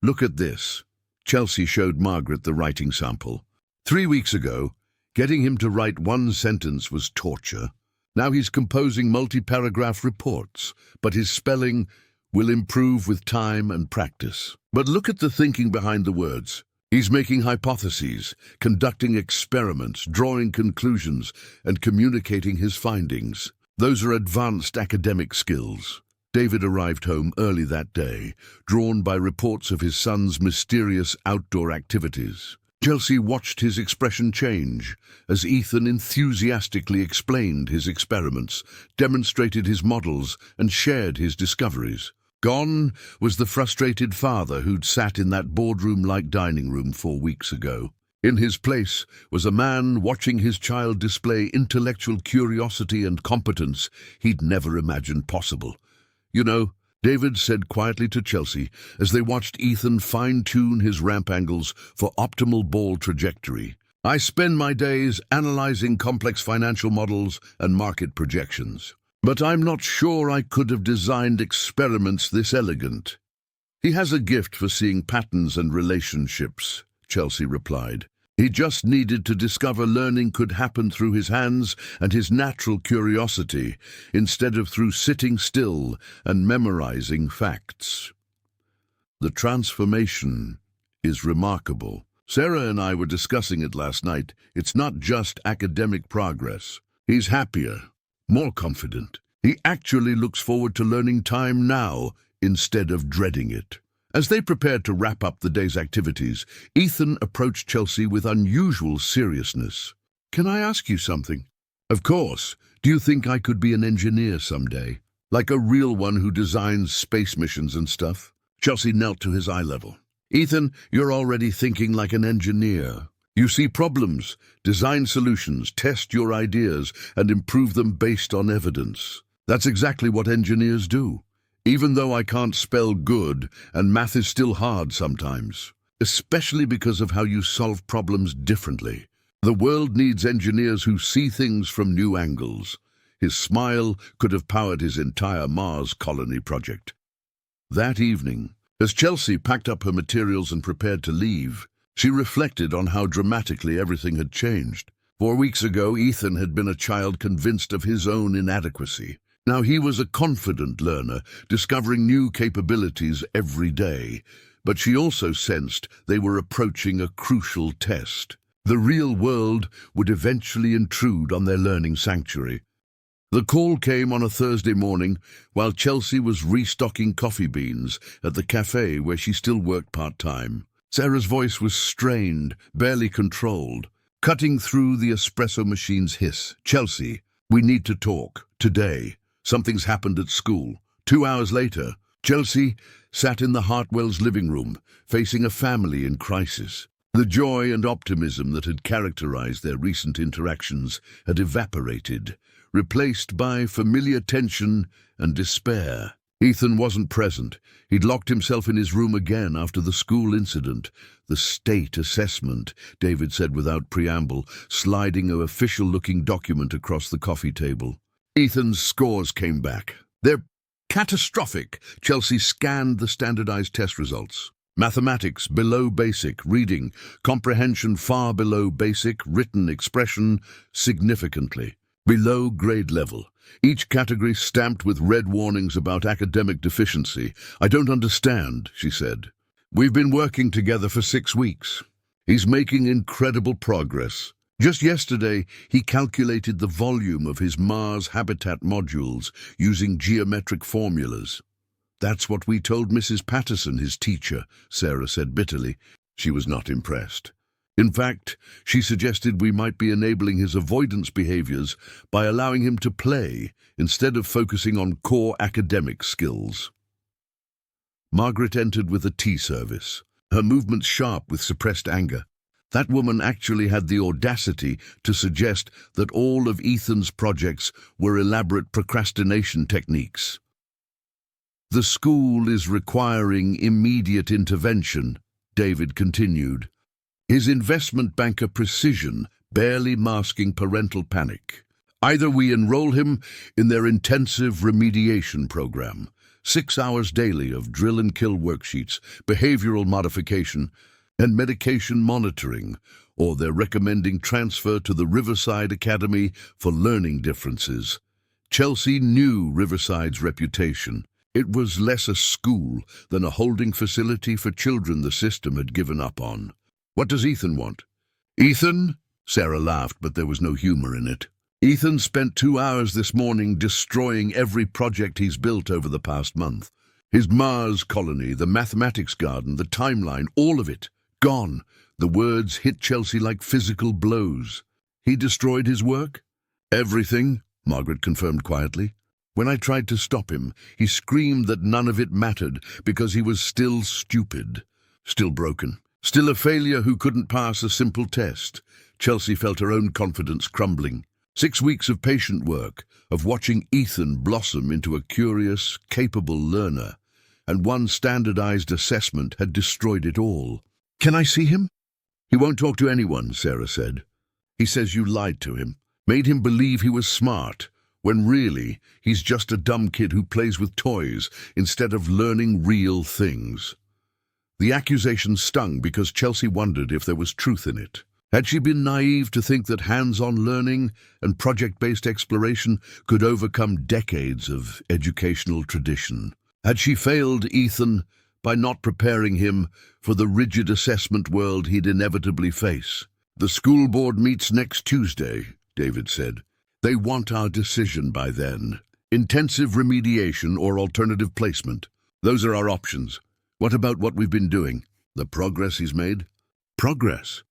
S1: Look at this. Chelsea showed Margaret the writing sample. 3 weeks ago, getting him to write one sentence was torture. Now he's composing multi-paragraph reports, but his spelling will improve with time and practice. But look at the thinking behind the words. He's making hypotheses, conducting experiments, drawing conclusions, and communicating his findings. Those are advanced academic skills. David arrived home early that day, drawn by reports of his son's mysterious outdoor activities. Chelsea watched his expression change as Ethan enthusiastically explained his experiments, demonstrated his models, and shared his discoveries. Gone was the frustrated father who'd sat in that boardroom-like dining room 4 weeks ago. In his place was a man watching his child display intellectual curiosity and competence he'd never imagined possible. You know, David said quietly to Chelsea as they watched Ethan fine-tune his ramp angles for optimal ball trajectory. I spend my days analyzing complex financial models and market projections. But I'm not sure I could have designed experiments this elegant. He has a gift for seeing patterns and relationships, Chelsea replied. He just needed to discover learning could happen through his hands and his natural curiosity, instead of through sitting still and memorizing facts. The transformation is remarkable. Sarah and I were discussing it last night. It's not just academic progress. He's happier, more confident. He actually looks forward to learning time now instead of dreading it. As they prepared to wrap up the day's activities, Ethan approached Chelsea with unusual seriousness. Can I ask you something? Of course. Do you think I could be an engineer someday? Like a real one who designs space missions and stuff? Chelsea knelt to his eye level. Ethan, you're already thinking like an engineer. You see problems, design solutions, test your ideas, and improve them based on evidence. That's exactly what engineers do. Even though I can't spell good, and math is still hard sometimes. Especially because of how you solve problems differently. The world needs engineers who see things from new angles. His smile could have powered his entire Mars colony project. That evening, as Chelsea packed up her materials and prepared to leave, she reflected on how dramatically everything had changed. 4 weeks ago, Ethan had been a child convinced of his own inadequacy. Now he was a confident learner, discovering new capabilities every day. But she also sensed they were approaching a crucial test. The real world would eventually intrude on their learning sanctuary. The call came on a Thursday morning while Chelsea was restocking coffee beans at the cafe where she still worked part-time. Sarah's voice was strained, barely controlled, cutting through the espresso machine's hiss. Chelsea, we need to talk, today. Something's happened at school. 2 hours later, Chelsea sat in the Hartwells' living room, facing a family in crisis. The joy and optimism that had characterized their recent interactions had evaporated, replaced by familiar tension and despair. Ethan wasn't present. He'd locked himself in his room again after the school incident. The state assessment, David said without preamble, sliding an official-looking document across the coffee table. Ethan's scores came back. They're catastrophic. Chelsea scanned the standardized test results. Mathematics below basic, reading, comprehension far below basic, written expression significantly. below grade level. Each category stamped with red warnings about academic deficiency. "I don't understand," she said. "We've been working together for 6 weeks. He's making incredible progress. Just yesterday, he calculated the volume of his Mars habitat modules using geometric formulas." "That's what we told Mrs. Patterson, his teacher," Sarah said bitterly. She was not impressed. In fact, she suggested we might be enabling his avoidance behaviors by allowing him to play instead of focusing on core academic skills. Margaret entered with a tea service, her movements sharp with suppressed anger. That woman actually had the audacity to suggest that all of Ethan's projects were elaborate procrastination techniques. "The school is requiring immediate intervention," David continued, his investment banker precision barely masking parental panic. "Either we enroll him in their intensive remediation program, 6 hours daily of drill and kill worksheets, behavioral modification, and medication monitoring, or they're recommending transfer to the Riverside Academy for learning differences." Chelsea knew Riverside's reputation. It was less a school than a holding facility for children the system had given up on. "What does Ethan want?" "Ethan?" Sarah laughed, but there was no humor in it. "Ethan spent 2 hours this morning destroying every project he's built over the past month. His Mars colony, the mathematics garden, the timeline, all of it. Gone." The words hit Chelsea like physical blows. "He destroyed his work?" "Everything," Margaret confirmed quietly. "When I tried to stop him, he screamed that none of it mattered because he was still stupid, still broken, still a failure who couldn't pass a simple test." Chelsea felt her own confidence crumbling. 6 weeks of patient work, of watching Ethan blossom into a curious, capable learner, and one standardized assessment had destroyed it all. "Can I see him?" "He won't talk to anyone," Sarah said. "He says you lied to him, made him believe he was smart, when really he's just a dumb kid who plays with toys instead of learning real things." The accusation stung because Chelsea wondered if there was truth in it. Had she been naive to think that hands-on learning and project-based exploration could overcome decades of educational tradition? Had she failed Ethan by not preparing him for the rigid assessment world he'd inevitably face? "The school board meets next Tuesday," David said. "They want our decision by then. Intensive remediation or alternative placement. Those are our options. What about what we've been doing? The progress he's made?" "Progress?"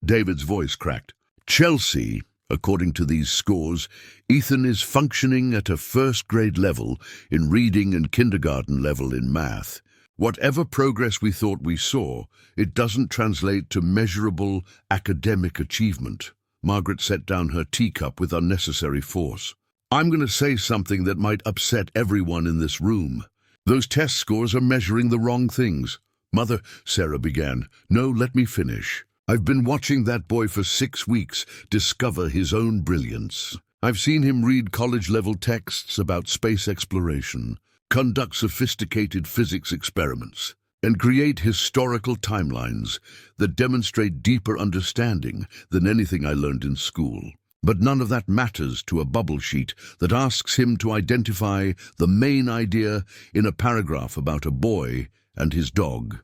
S1: David's voice cracked. "Chelsea, according to these scores, Ethan is functioning at a first-grade level in reading and kindergarten level in math. Whatever progress we thought we saw, it doesn't translate to measurable academic achievement." Margaret set down her teacup with unnecessary force. "I'm going to say something that might upset everyone in this room. Those test scores are measuring the wrong things." "Mother," Sarah began. "No, let me finish. I've been watching that boy for 6 weeks discover his own brilliance. I've seen him read college-level texts about space exploration, conduct sophisticated physics experiments, and create historical timelines that demonstrate deeper understanding than anything I learned in school. But none of that matters to a bubble sheet that asks him to identify the main idea in a paragraph about a boy and his dog."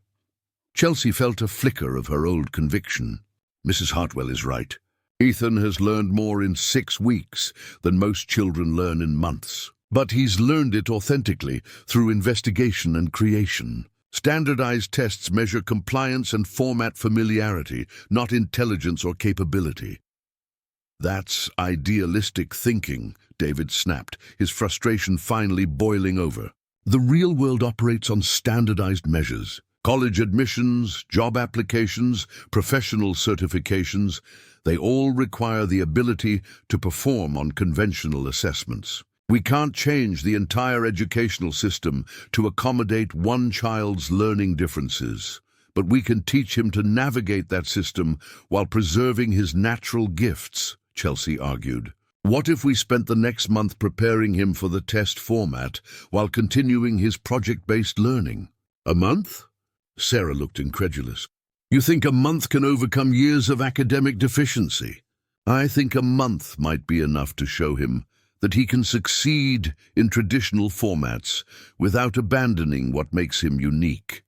S1: Chelsea felt a flicker of her old conviction. Mrs. Hartwell is right. Ethan has learned more in 6 weeks than most children learn in months. But he's learned it authentically through investigation and creation. Standardized tests measure compliance and format familiarity, not intelligence or capability. "That's idealistic thinking," David snapped, his frustration finally boiling over. "The real world operates on standardized measures. College admissions, job applications, professional certifications, they all require the ability to perform on conventional assessments. We can't change the entire educational system to accommodate one child's learning differences, but we can teach him to navigate that system while preserving his natural gifts," Chelsea argued. "What if we spent the next month preparing him for the test format while continuing his project-based learning?" "A month?" Sarah looked incredulous. "You think a month can overcome years of academic deficiency?" I think a month might be enough to show him that he can succeed in traditional formats without abandoning what makes him unique.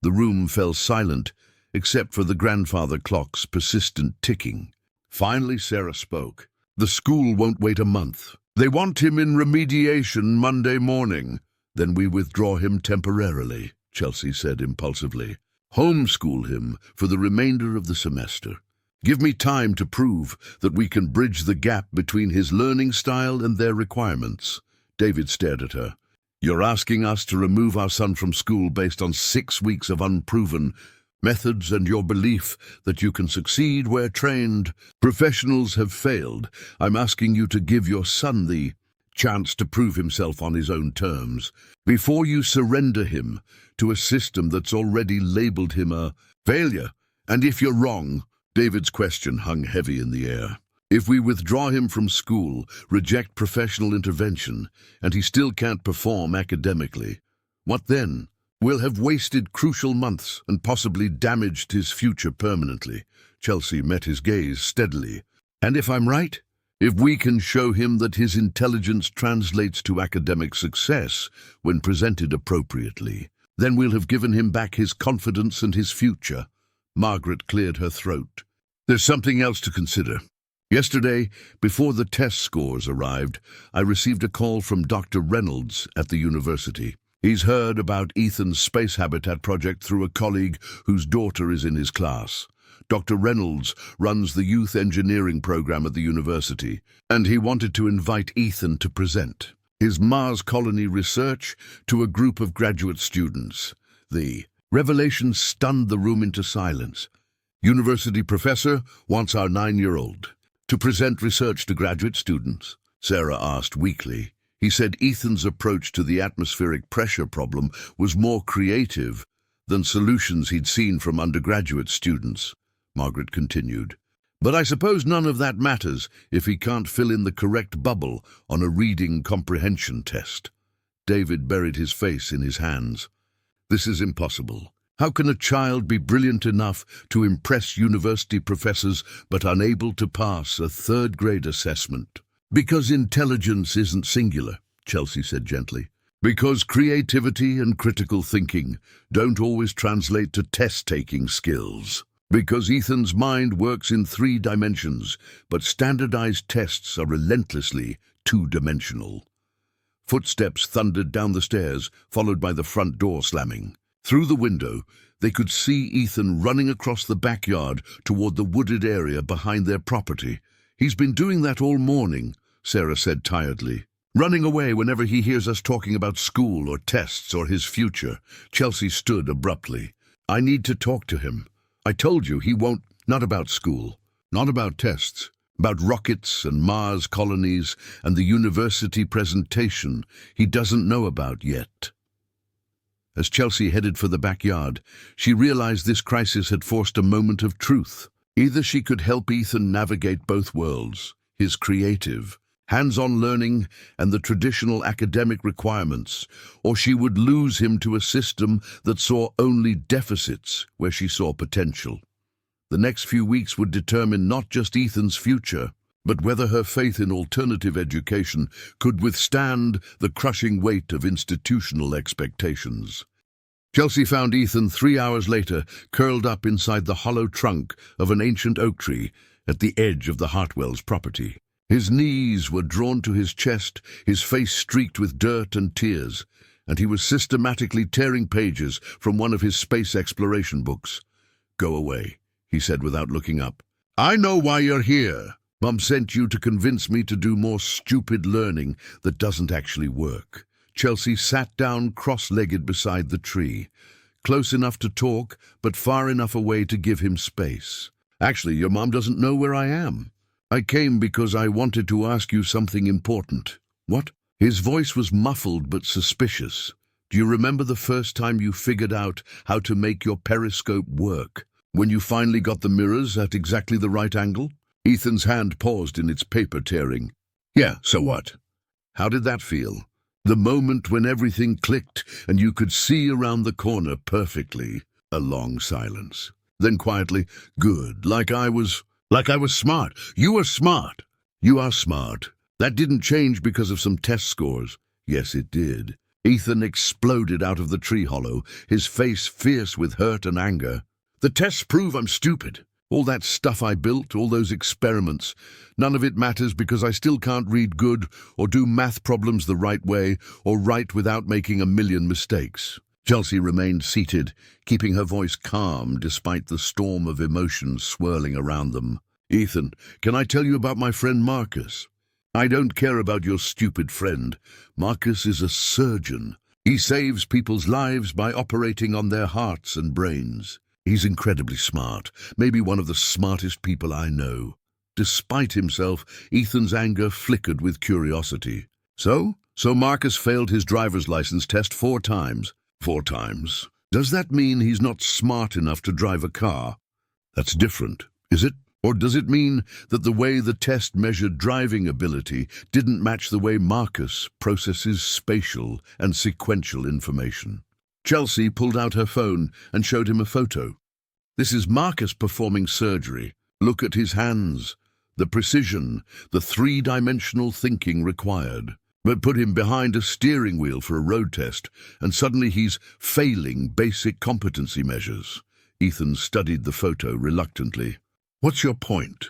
S1: The room fell silent, except for the grandfather clock's persistent ticking. Finally, Sarah spoke. The school won't wait a month. They want him in remediation Monday morning. Then we withdraw him temporarily, Chelsea said impulsively. Homeschool him for the remainder of the semester. Give me time to prove that we can bridge the gap between his learning style and their requirements. David stared at her. You're asking us to remove our son from school based on 6 weeks of unproven methods and your belief that you can succeed where trained professionals have failed. I'm asking you to give your son the chance to prove himself on his own terms before you surrender him to a system that's already labeled him a failure. And if you're wrong, David's question hung heavy in the air. If we withdraw him from school, reject professional intervention, and he still can't perform academically, what then? We'll have wasted crucial months and possibly damaged his future permanently. Chelsea met his gaze steadily. And if I'm right, if we can show him that his intelligence translates to academic success when presented appropriately, then we'll have given him back his confidence and his future. Margaret cleared her throat. There's something else to consider. Yesterday, before the test scores arrived, I received a call from Dr. Reynolds at the university. He's heard about Ethan's space habitat project through a colleague whose daughter is in his class. Dr. Reynolds runs the youth engineering program at the university, and he wanted to invite Ethan to present his Mars colony research to a group of graduate students. The revelation stunned the room into silence. University professor wants our 9-year-old to present research to graduate students, Sarah asked weakly. He said Ethan's approach to the atmospheric pressure problem was more creative than solutions he'd seen from undergraduate students. Margaret continued. But I suppose none of that matters if he can't fill in the correct bubble on a reading comprehension test. David buried his face in his hands. This is impossible. How can a child be brilliant enough to impress university professors but unable to pass a third-grade assessment? Because intelligence isn't singular, Chelsea said gently. Because creativity and critical thinking don't always translate to test-taking skills. Because Ethan's mind works in 3 dimensions, but standardized tests are relentlessly 2-dimensional. Footsteps thundered down the stairs, followed by the front door slamming. Through the window, they could see Ethan running across the backyard toward the wooded area behind their property. He's been doing that all morning, Sarah said tiredly. Running away whenever he hears us talking about school or tests or his future. Chelsea stood abruptly. I need to talk to him. I told you he won't. Not about school, not about tests, about rockets and Mars colonies and the university presentation he doesn't know about yet. As Chelsea headed for the backyard, she realized this crisis had forced a moment of truth. Either she could help Ethan navigate both worlds, his creative, hands-on learning and the traditional academic requirements, or she would lose him to a system that saw only deficits where she saw potential. The next few weeks would determine not just Ethan's future, but whether her faith in alternative education could withstand the crushing weight of institutional expectations. Chelsea found Ethan 3 hours later, curled up inside the hollow trunk of an ancient oak tree at the edge of the Hartwells' property. His knees were drawn to his chest, his face streaked with dirt and tears, and he was systematically tearing pages from one of his space exploration books. Go away, he said without looking up. I know why you're here. Mum sent you to convince me to do more stupid learning that doesn't actually work. Chelsea sat down cross-legged beside the tree, close enough to talk, but far enough away to give him space. Actually, your mom doesn't know where I am. I came because I wanted to ask you something important. What? His voice was muffled but suspicious. Do you remember the first time you figured out how to make your periscope work? When you finally got the mirrors at exactly the right angle? Ethan's hand paused in its paper tearing. Yeah, so what? How did that feel? The moment when everything clicked and you could see around the corner perfectly. A long silence. Then quietly, good, like I was... Like I was smart. You were smart. You are smart. That didn't change because of some test scores. Yes, it did. Ethan exploded out of the tree hollow, his face fierce with hurt and anger. The tests prove I'm stupid. All that stuff I built, all those experiments, none of it matters because I still can't read good or do math problems the right way or write without making a million mistakes. Chelsea remained seated, keeping her voice calm despite the storm of emotions swirling around them. Ethan, can I tell you about my friend Marcus? I don't care about your stupid friend. Marcus is a surgeon. He saves people's lives by operating on their hearts and brains. He's incredibly smart, maybe one of the smartest people I know. Despite himself, Ethan's anger flickered with curiosity. So Marcus failed his driver's license test 4 times. 4 times. Does that mean he's not smart enough to drive a car? That's different, is it? Or does it mean that the way the test measured driving ability didn't match the way Marcus processes spatial and sequential information? Chelsea pulled out her phone and showed him a photo. This is Marcus performing surgery. Look at his hands. The precision, the 3-dimensional thinking required. But put him behind a steering wheel for a road test, and suddenly he's failing basic competency measures. Ethan studied the photo reluctantly. What's your point?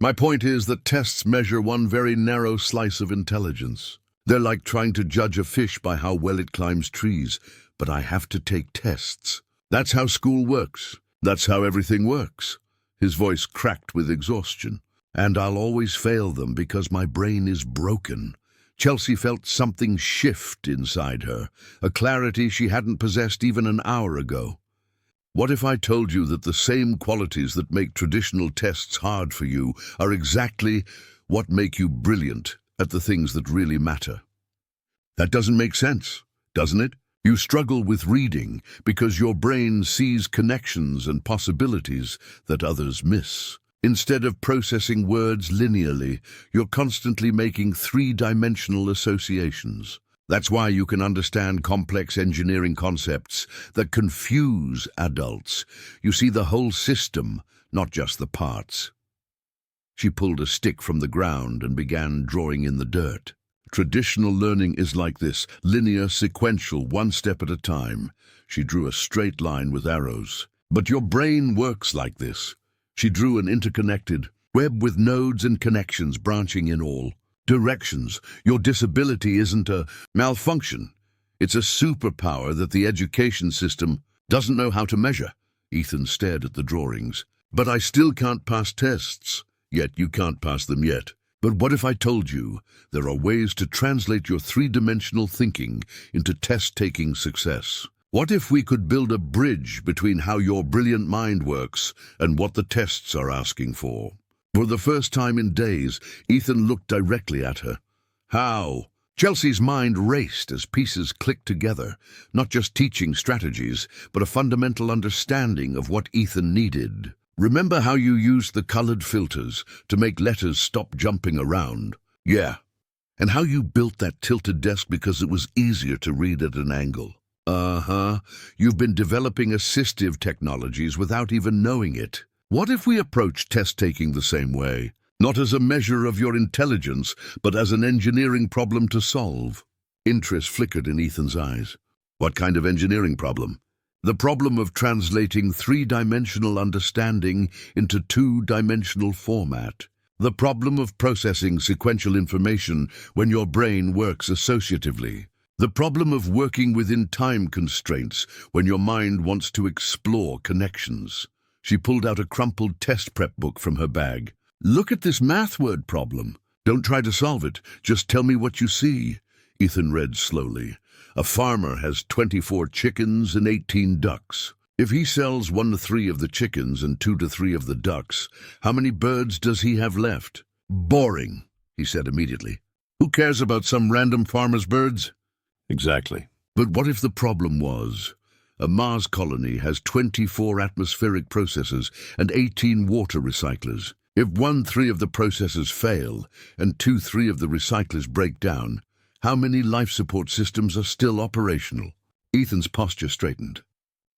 S1: My point is that tests measure one very narrow slice of intelligence. They're like trying to judge a fish by how well it climbs trees, but I have to take tests. That's how school works. That's how everything works. His voice cracked with exhaustion. And I'll always fail them because my brain is broken. Chelsea felt something shift inside her, a clarity she hadn't possessed even an hour ago. What if I told you that the same qualities that make traditional tests hard for you are exactly what make you brilliant at the things that really matter? That doesn't make sense, doesn't it? You struggle with reading because your brain sees connections and possibilities that others miss. Instead of processing words linearly, you're constantly making 3-dimensional associations. That's why you can understand complex engineering concepts that confuse adults. You see the whole system, not just the parts. She pulled a stick from the ground and began drawing in the dirt. Traditional learning is like this, linear, sequential, one step at a time. She drew a straight line with arrows. But your brain works like this. She drew an interconnected web with nodes and connections branching in all directions. Your disability isn't a malfunction. It's a superpower that the education system doesn't know how to measure. Ethan stared at the drawings. But I still can't pass tests. Yet you can't pass them yet. But what if I told you there are ways to translate your 3-dimensional thinking into test-taking success? What if we could build a bridge between how your brilliant mind works and what the tests are asking for? For the first time in days, Ethan looked directly at her. How? Chelsea's mind raced as pieces clicked together, not just teaching strategies, but a fundamental understanding of what Ethan needed. Remember how you used the colored filters to make letters stop jumping around? Yeah. And how you built that tilted desk because it was easier to read at an angle? Uh-huh. You've been developing assistive technologies without even knowing it. What if we approach test-taking the same way? Not as a measure of your intelligence, but as an engineering problem to solve. Interest flickered in Ethan's eyes. What kind of engineering problem? The problem of translating 3-dimensional understanding into 2-dimensional format. The problem of processing sequential information when your brain works associatively. The problem of working within time constraints when your mind wants to explore connections. She pulled out a crumpled test prep book from her bag. Look at this math word problem. Don't try to solve it. Just tell me what you see. Ethan read slowly. A farmer has 24 chickens and 18 ducks. If he sells 1 to 3 of the chickens and 2 to 3 of the ducks, how many birds does he have left? Boring, he said immediately. Who cares about some random farmer's birds? Exactly. But what if the problem was, a Mars colony has 24 atmospheric processors and 18 water recyclers. If 1/3 of the processors fail and 2/3 of the recyclers break down, how many life support systems are still operational? Ethan's posture straightened.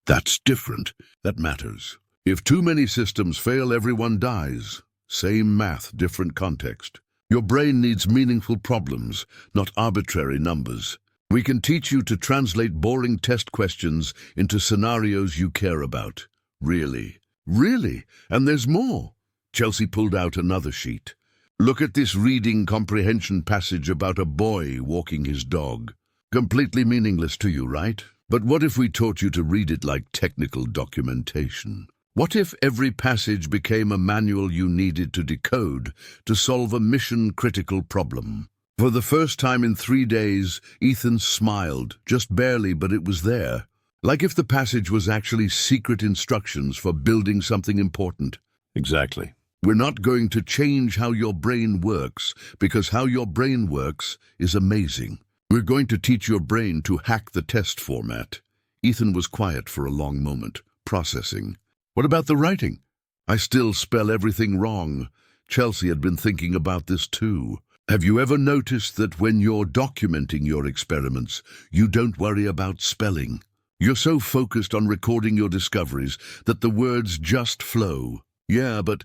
S1: That's different. That matters. If too many systems fail, everyone dies. Same math, different context. Your brain needs meaningful problems, not arbitrary numbers. We can teach you to translate boring test questions into scenarios you care about. Really? Really? And there's more. Chelsea pulled out another sheet. Look at this reading comprehension passage about a boy walking his dog. Completely meaningless to you, right? But what if we taught you to read it like technical documentation? What if every passage became a manual you needed to decode to solve a mission-critical problem? For the first time in 3 days, Ethan smiled, just barely, but it was there. Like if the passage was actually secret instructions for building something important.
S2: Exactly.
S1: We're not going to change how your brain works, because how your brain works is amazing. We're going to teach your brain to hack the test format. Ethan was quiet for a long moment, processing. What about the writing? I still spell everything wrong. Chelsea had been thinking about this too. Have you ever noticed that when you're documenting your experiments, you don't worry about spelling? You're so focused on recording your discoveries that the words just flow. Yeah, but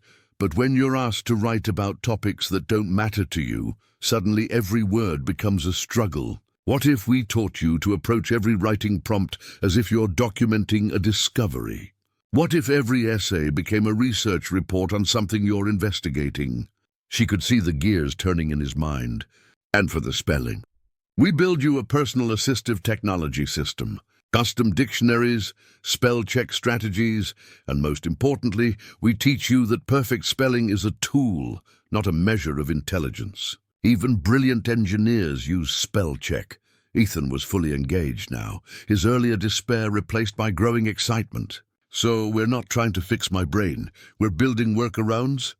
S1: when you're asked to write about topics that don't matter to you, suddenly every word becomes a struggle. What if we taught you to approach every writing prompt as if you're documenting a discovery? What if every essay became a research report on something you're investigating? She could see the gears turning in his mind. And for the spelling. We build you a personal assistive technology system, custom dictionaries, spell check strategies, and most importantly, we teach you that perfect spelling is a tool, not a measure of intelligence. Even brilliant engineers use spell check. Ethan was fully engaged now, his earlier despair replaced by growing excitement. So we're not trying to fix my brain. We're building workarounds.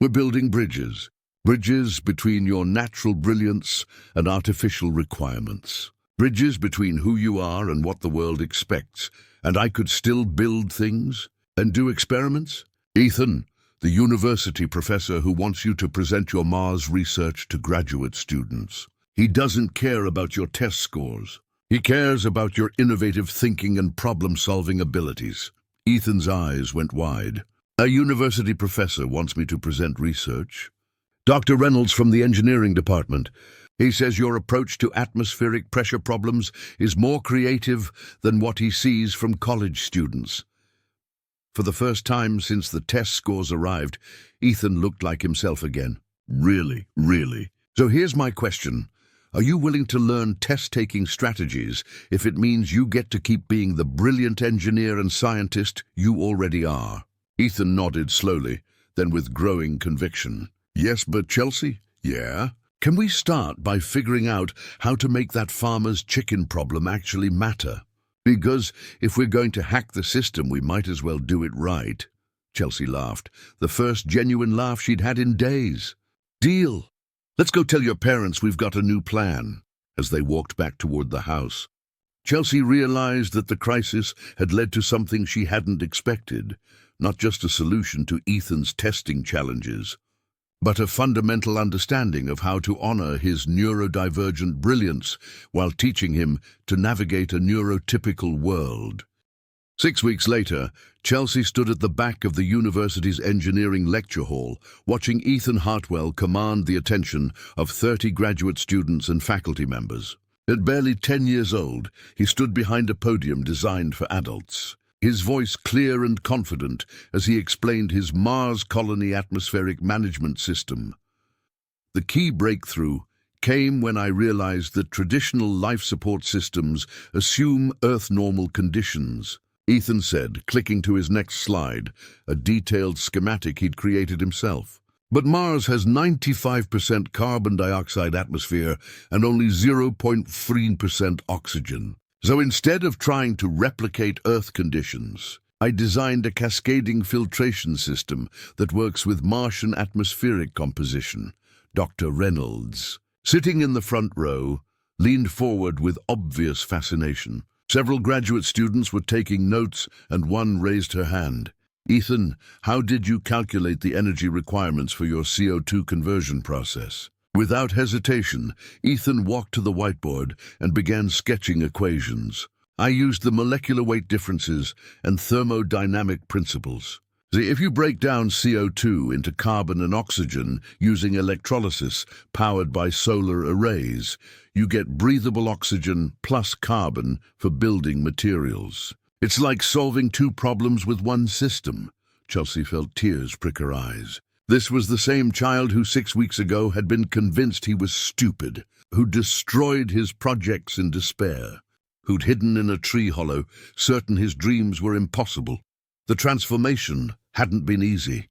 S1: We're building bridges. Bridges between your natural brilliance and artificial requirements. Bridges between who you are and what the world expects. And I could still build things and do experiments? Ethan, the university professor who wants you to present your Mars research to graduate students. He doesn't care about your test scores. He cares about your innovative thinking and problem-solving abilities. Ethan's eyes went wide. A university professor wants me to present research. Dr. Reynolds from the engineering department. He says your approach to atmospheric pressure problems is more creative than what he sees from college students. For the first time since the test scores arrived, Ethan looked like himself again. Really, really. So here's my question. Are you willing to learn test-taking strategies if it means you get to keep being the brilliant engineer and scientist you already are? Ethan nodded slowly, then with growing conviction. Yes, but Chelsea? Yeah? Can we start by figuring out how to make that farmer's chicken problem actually matter? Because if we're going to hack the system, we might as well do it right. Chelsea laughed, the first genuine laugh she'd had in days. Deal. Let's go tell your parents we've got a new plan. As they walked back toward the house, Chelsea realized that the crisis had led to something she hadn't expected, not just a solution to Ethan's testing challenges, but a fundamental understanding of how to honor his neurodivergent brilliance while teaching him to navigate a neurotypical world. 6 weeks later, Chelsea stood at the back of the university's engineering lecture hall, watching Ethan Hartwell command the attention of 30 graduate students and faculty members. At barely 10 years old, he stood behind a podium designed for adults, his voice clear and confident as he explained his Mars colony atmospheric management system. The key breakthrough came when I realized that traditional life support systems assume Earth-normal conditions, Ethan said, clicking to his next slide, a detailed schematic he'd created himself. But Mars has 95% carbon dioxide atmosphere and only 0.3% oxygen. So instead of trying to replicate Earth conditions, I designed a cascading filtration system that works with Martian atmospheric composition. Dr. Reynolds, sitting in the front row, leaned forward with obvious fascination. Several graduate students were taking notes, and one raised her hand. Ethan, how did you calculate the energy requirements for your CO2 conversion process? Without hesitation, Ethan walked to the whiteboard and began sketching equations. I used the molecular weight differences and thermodynamic principles. See, if you break down CO2 into carbon and oxygen using electrolysis powered by solar arrays, you get breathable oxygen plus carbon for building materials. It's like solving two problems with one system. Chelsea felt tears prick her eyes. This was the same child who 6 weeks ago had been convinced he was stupid, who destroyed his projects in despair, who'd hidden in a tree hollow, certain his dreams were impossible. The transformation hadn't been easy.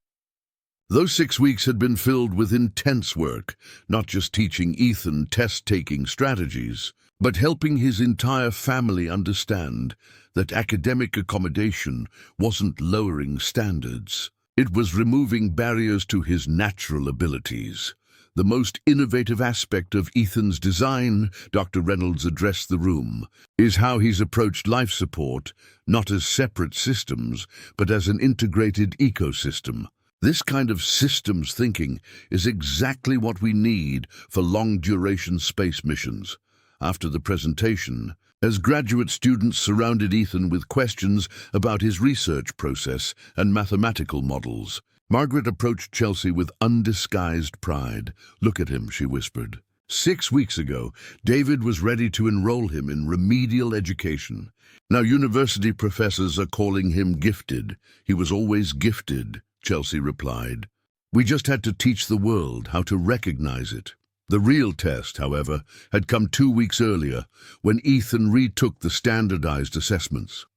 S1: Those 6 weeks had been filled with intense work, not just teaching Ethan test-taking strategies, but helping his entire family understand that academic accommodation wasn't lowering standards. It was removing barriers to his natural abilities. The most innovative aspect of Ethan's design, Dr. Reynolds addressed the room, is how he's approached life support, not as separate systems, but as an integrated ecosystem. This kind of systems thinking is exactly what we need for long-duration space missions. After the presentation, as graduate students surrounded Ethan with questions about his research process and mathematical models, Margaret approached Chelsea with undisguised pride. "Look at him," she whispered. 6 weeks ago, David was ready to enroll him in remedial education. Now university professors are calling him gifted. He was always gifted, Chelsea replied. We just had to teach the world how to recognize it. The real test, however, had come 2 weeks earlier, when Ethan retook the standardized assessments.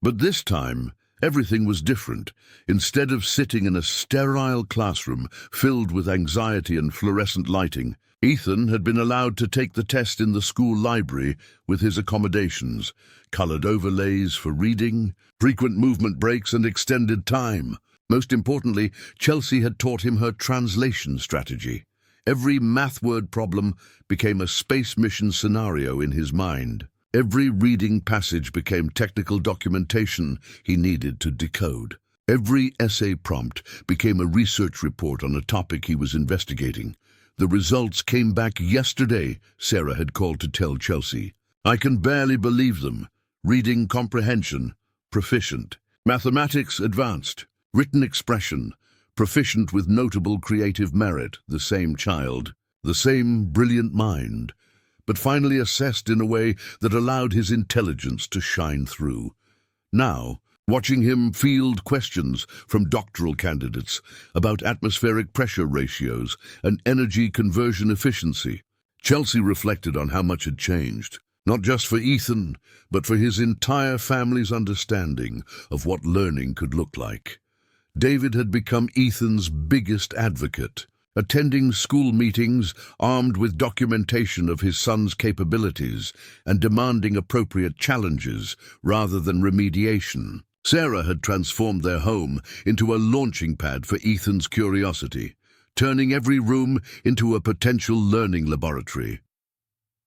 S1: But this time, everything was different. Instead of sitting in a sterile classroom filled with anxiety and fluorescent lighting, Ethan had been allowed to take the test in the school library with his accommodations, colored overlays for reading, frequent movement breaks and extended time. Most importantly, Chelsea had taught him her translation strategy. Every math word problem became a space mission scenario in his mind. Every reading passage became technical documentation he needed to decode. Every essay prompt became a research report on a topic he was investigating. The results came back yesterday, Sarah had called to tell Chelsea. I can barely believe them. Reading comprehension, proficient. Mathematics, advanced. Written expression, proficient with notable creative merit, the same child, the same brilliant mind, but finally assessed in a way that allowed his intelligence to shine through. Now, watching him field questions from doctoral candidates about atmospheric pressure ratios and energy conversion efficiency, Chelsea reflected on how much had changed, not just for Ethan, but for his entire family's understanding of what learning could look like. David had become Ethan's biggest advocate, attending school meetings armed with documentation of his son's capabilities and demanding appropriate challenges rather than remediation. Sarah had transformed their home into a launching pad for Ethan's curiosity, turning every room into a potential learning laboratory.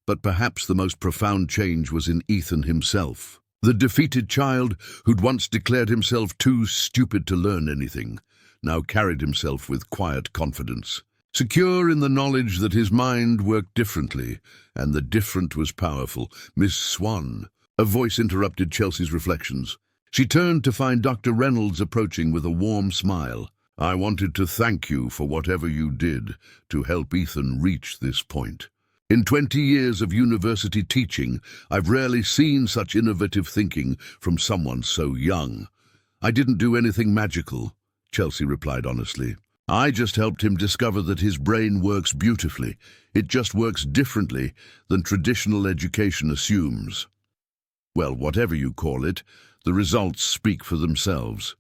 S1: But perhaps the most profound change was in Ethan himself. The defeated child who'd once declared himself too stupid to learn anything, now carried himself with quiet confidence, secure in the knowledge that his mind worked differently, and the different was powerful. Miss Swan, a voice interrupted Chelsea's reflections. She turned to find Dr. Reynolds approaching with a warm smile. I wanted to thank you for whatever you did to help Ethan reach this point. In 20 years of university teaching, I've rarely seen such innovative thinking from someone so young. I didn't do anything magical, Chelsea replied honestly. I just helped him discover that his brain works beautifully. It just works differently than traditional education assumes. Well, whatever you call it, the results speak for themselves.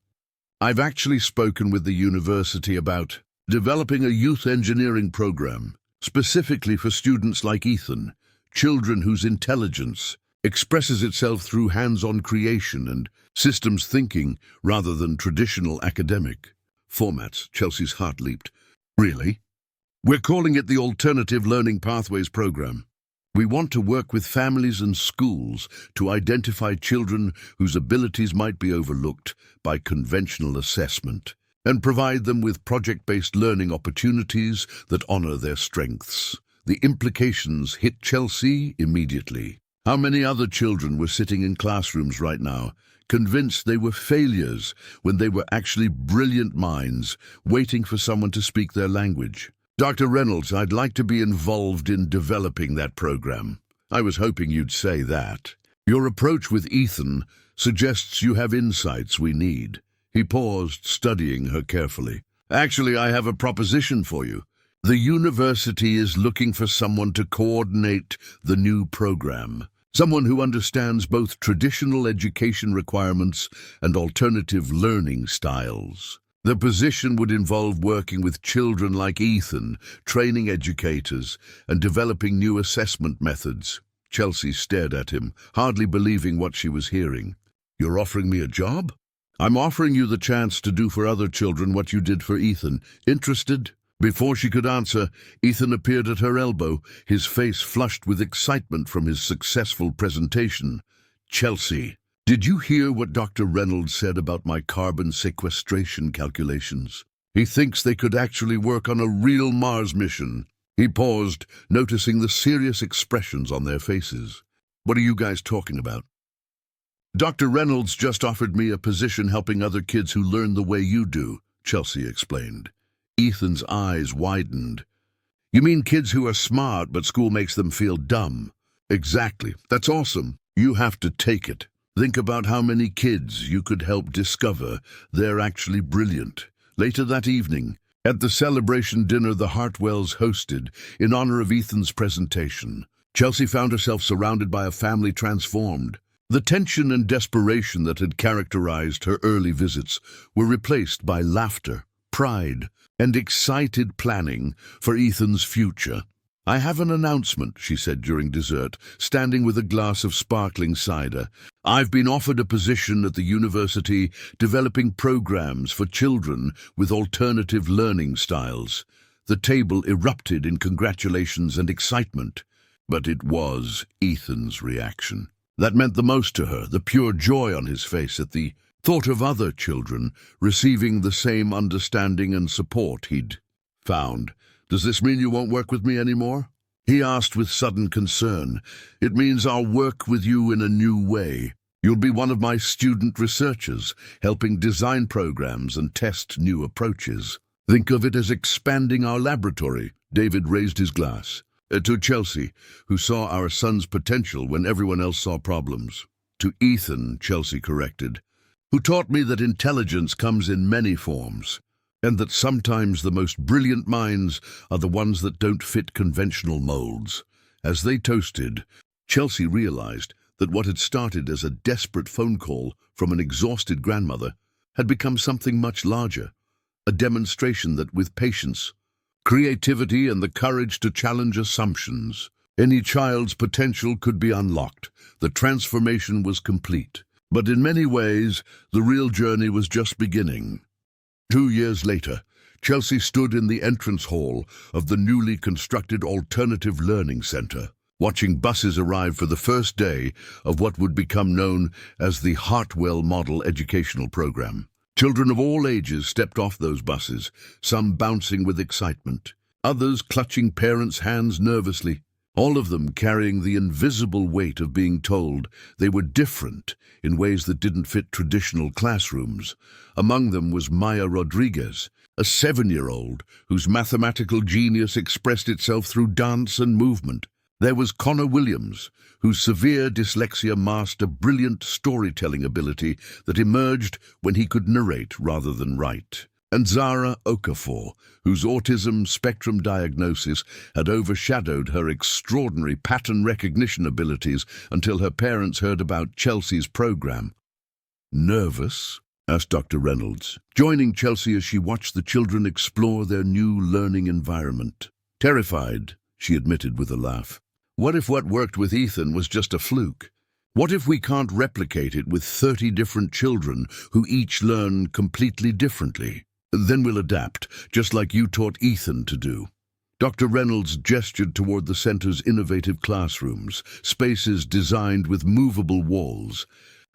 S1: I've actually spoken with the university about developing a youth engineering program, specifically for students like Ethan, children whose intelligence expresses itself through hands-on creation and systems thinking rather than traditional academic formats. Chelsea's heart leaped. Really? We're calling it the Alternative Learning Pathways Program. We want to work with families and schools to identify children whose abilities might be overlooked by conventional assessment, and provide them with project-based learning opportunities that honor their strengths. The implications hit Chelsea immediately. How many other children were sitting in classrooms right now, convinced they were failures when they were actually brilliant minds waiting for someone to speak their language. Dr. Reynolds, I'd like to be involved in developing that program. I was hoping you'd say that. Your approach with Ethan suggests you have insights we need. He paused, studying her carefully. Actually, I have a proposition for you. The university is looking for someone to coordinate the new program. Someone who understands both traditional education requirements and alternative learning styles. The position would involve working with children like Ethan, training educators, and developing new assessment methods. Chelsea stared at him, hardly believing what she was hearing. You're offering me a job? I'm offering you the chance to do for other children what you did for Ethan. Interested? Before she could answer, Ethan appeared at her elbow, his face flushed with excitement from his successful presentation. Chelsea, did you hear what Dr. Reynolds said about my carbon sequestration calculations? He thinks they could actually work on a real Mars mission. He paused, noticing the serious expressions on their faces. What are you guys talking about? Dr. Reynolds just offered me a position helping other kids who learn the way you do, Chelsea explained. Ethan's eyes widened. You mean kids who are smart but school makes them feel dumb? Exactly. That's awesome. You have to take it. Think about how many kids you could help discover they're actually brilliant. Later that evening, at the celebration dinner the Hartwells hosted in honor of Ethan's presentation, Chelsea found herself surrounded by a family transformed. The tension and desperation that had characterized her early visits were replaced by laughter, pride, and excited planning for Ethan's future. I have an announcement, she said during dessert, standing with a glass of sparkling cider. I've been offered a position at the university developing programs for children with alternative learning styles. The table erupted in congratulations and excitement, but it was Ethan's reaction that meant the most to her, the pure joy on his face at the thought of other children receiving the same understanding and support he'd found. Does this mean you won't work with me anymore? He asked with sudden concern. It means I'll work with you in a new way. You'll be one of my student researchers, helping design programs and test new approaches. Think of it as expanding our laboratory. David raised his glass. To Chelsea, who saw our son's potential when everyone else saw problems. To Ethan, Chelsea corrected, who taught me that intelligence comes in many forms, and that sometimes the most brilliant minds are the ones that don't fit conventional molds. As they toasted, Chelsea realized that what had started as a desperate phone call from an exhausted grandmother had become something much larger, a demonstration that with patience, creativity, and the courage to challenge assumptions, any child's potential could be unlocked. The transformation was complete. But in many ways, the real journey was just beginning. 2 years later, Chelsea stood in the entrance hall of the newly constructed Alternative Learning Center, watching buses arrive for the first day of what would become known as the Hartwell Model Educational Program. Children of all ages stepped off those buses, some bouncing with excitement, others clutching parents' hands nervously, all of them carrying the invisible weight of being told they were different in ways that didn't fit traditional classrooms. Among them was Maya Rodriguez, a 7-year-old whose mathematical genius expressed itself through dance and movement. There was Connor Williams, whose severe dyslexia masked a brilliant storytelling ability that emerged when he could narrate rather than write. And Zara Okafor, whose autism spectrum diagnosis had overshadowed her extraordinary pattern recognition abilities until her parents heard about Chelsea's program. Nervous? Asked Dr. Reynolds, joining Chelsea as she watched the children explore their new learning environment. Terrified, she admitted with a laugh. What if what worked with Ethan was just a fluke? What if we can't replicate it with 30 different children who each learn completely differently? Then we'll adapt, just like you taught Ethan to do. Dr. Reynolds gestured toward the center's innovative classrooms, spaces designed with movable walls,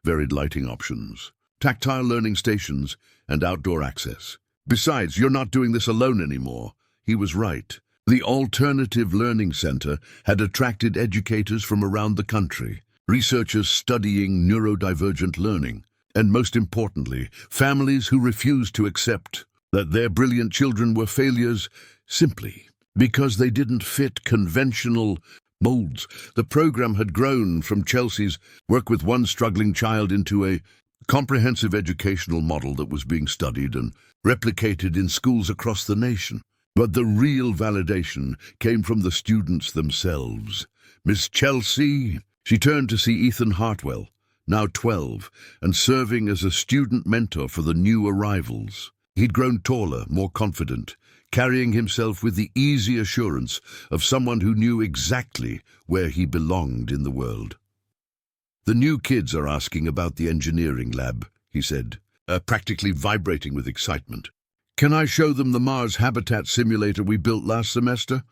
S1: varied lighting options, tactile learning stations, and outdoor access. Besides, you're not doing this alone anymore. He was right. The Alternative Learning Center had attracted educators from around the country, researchers studying neurodivergent learning, And most importantly, families who refused to accept that their brilliant children were failures simply because they didn't fit conventional molds. The program had grown from Chelsea's work with one struggling child into a comprehensive educational model that was being studied and replicated in schools across the nation. But the real validation came from the students themselves. Miss Chelsea, she turned to see Ethan Hartwell, now 12, and serving as a student mentor for the new arrivals. He'd grown taller, more confident, carrying himself with the easy assurance of someone who knew exactly where he belonged in the world. "The new kids are asking about the engineering lab," he said, practically vibrating with excitement. "Can I show them the Mars habitat simulator we built last semester?"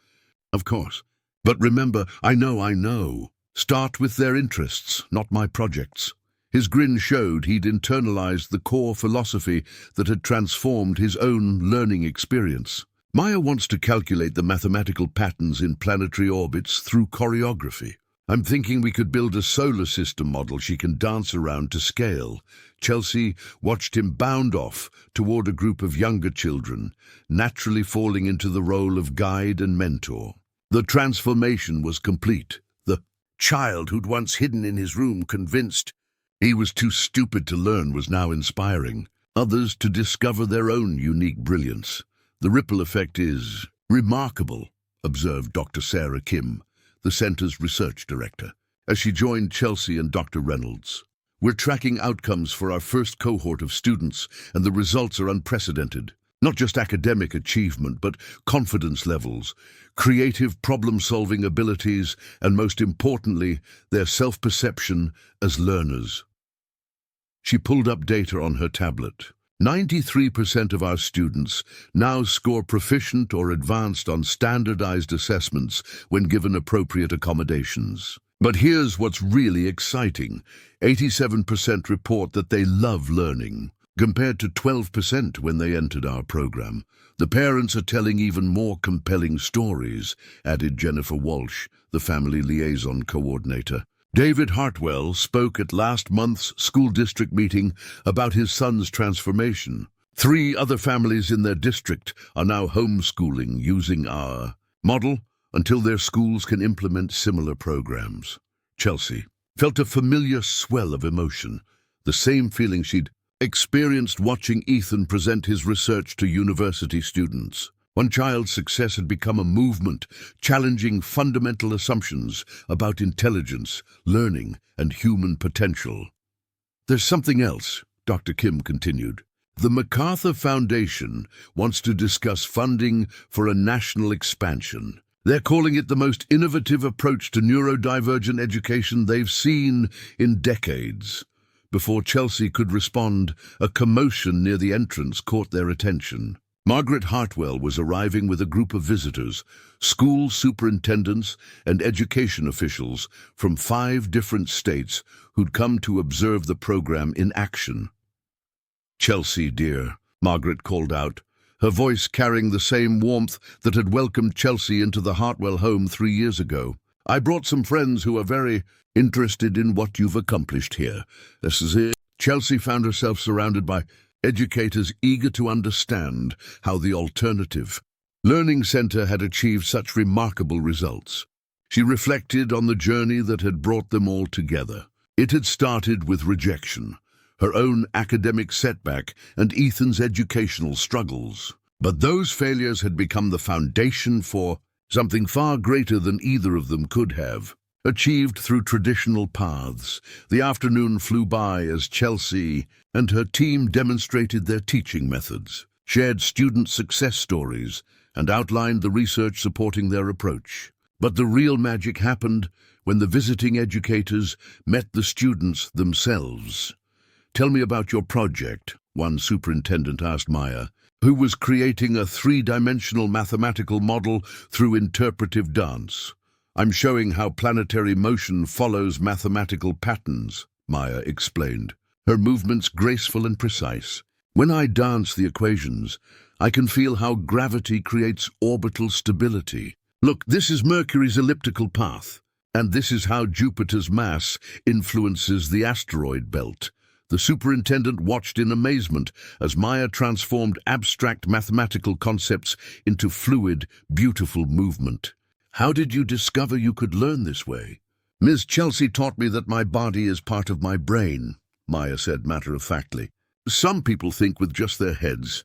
S1: "Of course. But remember, I know. Start with their interests, not my projects." His grin showed he'd internalized the core philosophy that had transformed his own learning experience. "Maya wants to calculate the mathematical patterns in planetary orbits through choreography. I'm thinking we could build a solar system model she can dance around to scale." Chelsea watched him bound off toward a group of younger children, naturally falling into the role of guide and mentor. The transformation was complete. The child who'd once hidden in his room, convinced he was too stupid to learn, was now inspiring others to discover their own unique brilliance. "The ripple effect is remarkable," observed Dr. Sarah Kim, the center's research director, as she joined Chelsea and Dr. Reynolds. "We're tracking outcomes for our first cohort of students, and the results are unprecedented. Not just academic achievement, but confidence levels, creative problem-solving abilities, and most importantly, their self-perception as learners." She pulled up data on her tablet. 93% of our students now score proficient or advanced on standardized assessments when given appropriate accommodations. But here's what's really exciting. 87% report that they love learning, compared to 12% when they entered our program. "The parents are telling even more compelling stories," added Jennifer Walsh, the family liaison coordinator. David Hartwell spoke at last month's school district meeting about his son's transformation. 3 other families in their district are now homeschooling using our model until their schools can implement similar programs. Chelsea felt a familiar swell of emotion, the same feeling she'd experienced watching Ethan present his research to university students. One child's success had become a movement, challenging fundamental assumptions about intelligence, learning, and human potential. "There's something else," Dr. Kim continued. "The MacArthur Foundation wants to discuss funding for a national expansion. They're calling it the most innovative approach to neurodivergent education they've seen in decades." Before Chelsea could respond, a commotion near the entrance caught their attention. Margaret Hartwell was arriving with a group of visitors, school superintendents and education officials from 5 different states who'd come to observe the program in action. "Chelsea, dear," Margaret called out, her voice carrying the same warmth that had welcomed Chelsea into the Hartwell home 3 years ago. "I brought some friends who are very interested in what you've accomplished here. This is it." Chelsea found herself surrounded by educators eager to understand how the alternative learning center had achieved such remarkable results. She reflected on the journey that had brought them all together. It had started with rejection, her own academic setback, and Ethan's educational struggles. But those failures had become the foundation for something far greater than either of them could have achieved through traditional paths. The afternoon flew by as Chelsea and her team demonstrated their teaching methods, shared student success stories, and outlined the research supporting their approach. But the real magic happened when the visiting educators met the students themselves. "Tell me about your project," one superintendent asked Maya, who was creating a 3-dimensional mathematical model through interpretive dance. "I'm showing how planetary motion follows mathematical patterns," Maya explained, her movements graceful and precise. "When I dance the equations, I can feel how gravity creates orbital stability. Look, this is Mercury's elliptical path, and this is how Jupiter's mass influences the asteroid belt." The superintendent watched in amazement as Maya transformed abstract mathematical concepts into fluid, beautiful movement. "How did you discover you could learn this way?" "Ms. Chelsea taught me that my body is part of my brain," Maya said matter-of-factly. "Some people think with just their heads,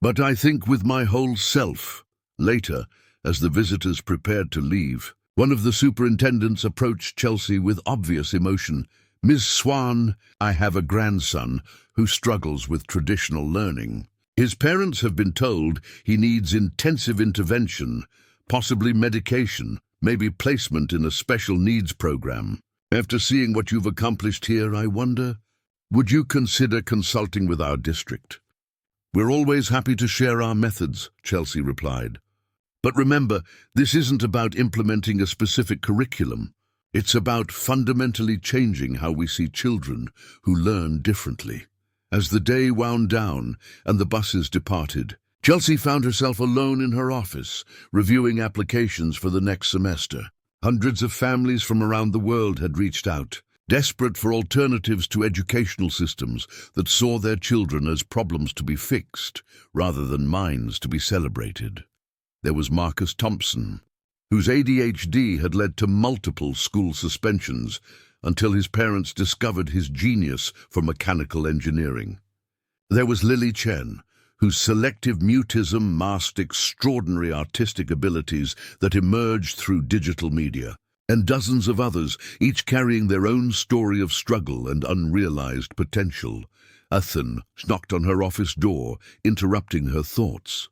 S1: but I think with my whole self." Later, as the visitors prepared to leave, one of the superintendents approached Chelsea with obvious emotion. "Ms. Swan, I have a grandson who struggles with traditional learning. His parents have been told he needs intensive intervention, possibly medication, maybe placement in a special needs program. After seeing what you've accomplished here, I wonder, would you consider consulting with our district?" "We're always happy to share our methods," Chelsea replied. "But remember, this isn't about implementing a specific curriculum. It's about fundamentally changing how we see children who learn differently." As the day wound down and the buses departed, Chelsea found herself alone in her office, reviewing applications for the next semester. Hundreds of families from around the world had reached out, desperate for alternatives to educational systems that saw their children as problems to be fixed rather than minds to be celebrated. There was Marcus Thompson, whose ADHD had led to multiple school suspensions until his parents discovered his genius for mechanical engineering. There was Lily Chen, whose selective mutism masked extraordinary artistic abilities that emerged through digital media, and dozens of others, each carrying their own story of struggle and unrealized potential. Ethan knocked on her office door, interrupting her thoughts.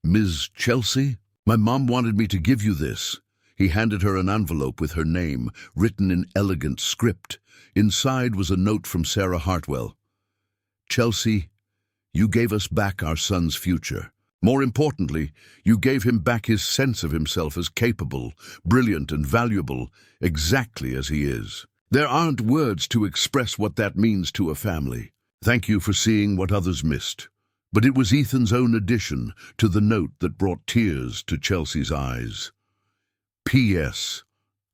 S1: "Ms. Chelsea? My mom wanted me to give you this." He handed her an envelope with her name, written in elegant script. Inside was a note from Sarah Hartwell. "Chelsea, you gave us back our son's future. More importantly, you gave him back his sense of himself as capable, brilliant, and valuable, exactly as he is. There aren't words to express what that means to a family. Thank you for seeing what others missed." But it was Ethan's own addition to the note that brought tears to Chelsea's eyes. "P.S.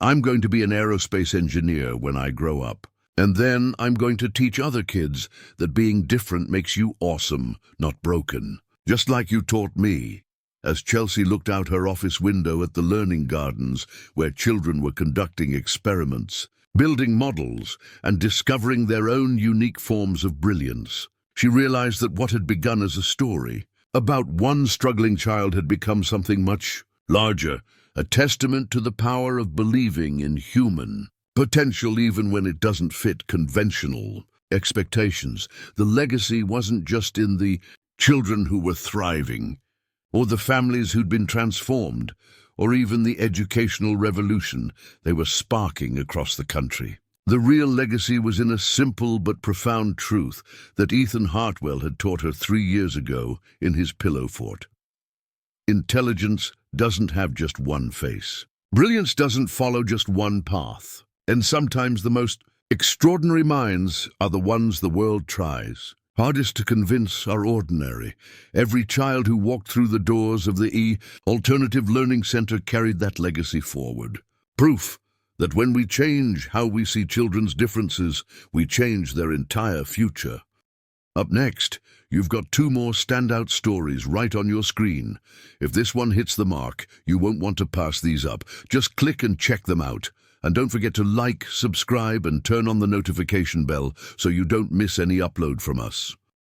S1: I'm going to be an aerospace engineer when I grow up. And then I'm going to teach other kids that being different makes you awesome, not broken. Just like you taught me." As Chelsea looked out her office window at the learning gardens where children were conducting experiments, building models, and discovering their own unique forms of brilliance, she realized that what had begun as a story about one struggling child had become something much larger, a testament to the power of believing in human potential even when it doesn't fit conventional expectations. The legacy wasn't just in the children who were thriving, or the families who'd been transformed, or even the educational revolution they were sparking across the country. The real legacy was in a simple but profound truth that Ethan Hartwell had taught her 3 years ago in his pillow fort. Intelligence doesn't have just one face. Brilliance doesn't follow just one path. And sometimes the most extraordinary minds are the ones the world tries. Hardest to convince are ordinary. Every child who walked through the doors of the Alternative Learning Center carried that legacy forward. Proof that when we change how we see children's differences, we change their entire future. Up next, you've got 2 more standout stories right on your screen. If this one hits the mark, you won't want to pass these up. Just click and check them out. And don't forget to like, subscribe, and turn on the notification bell so you don't miss any upload from us.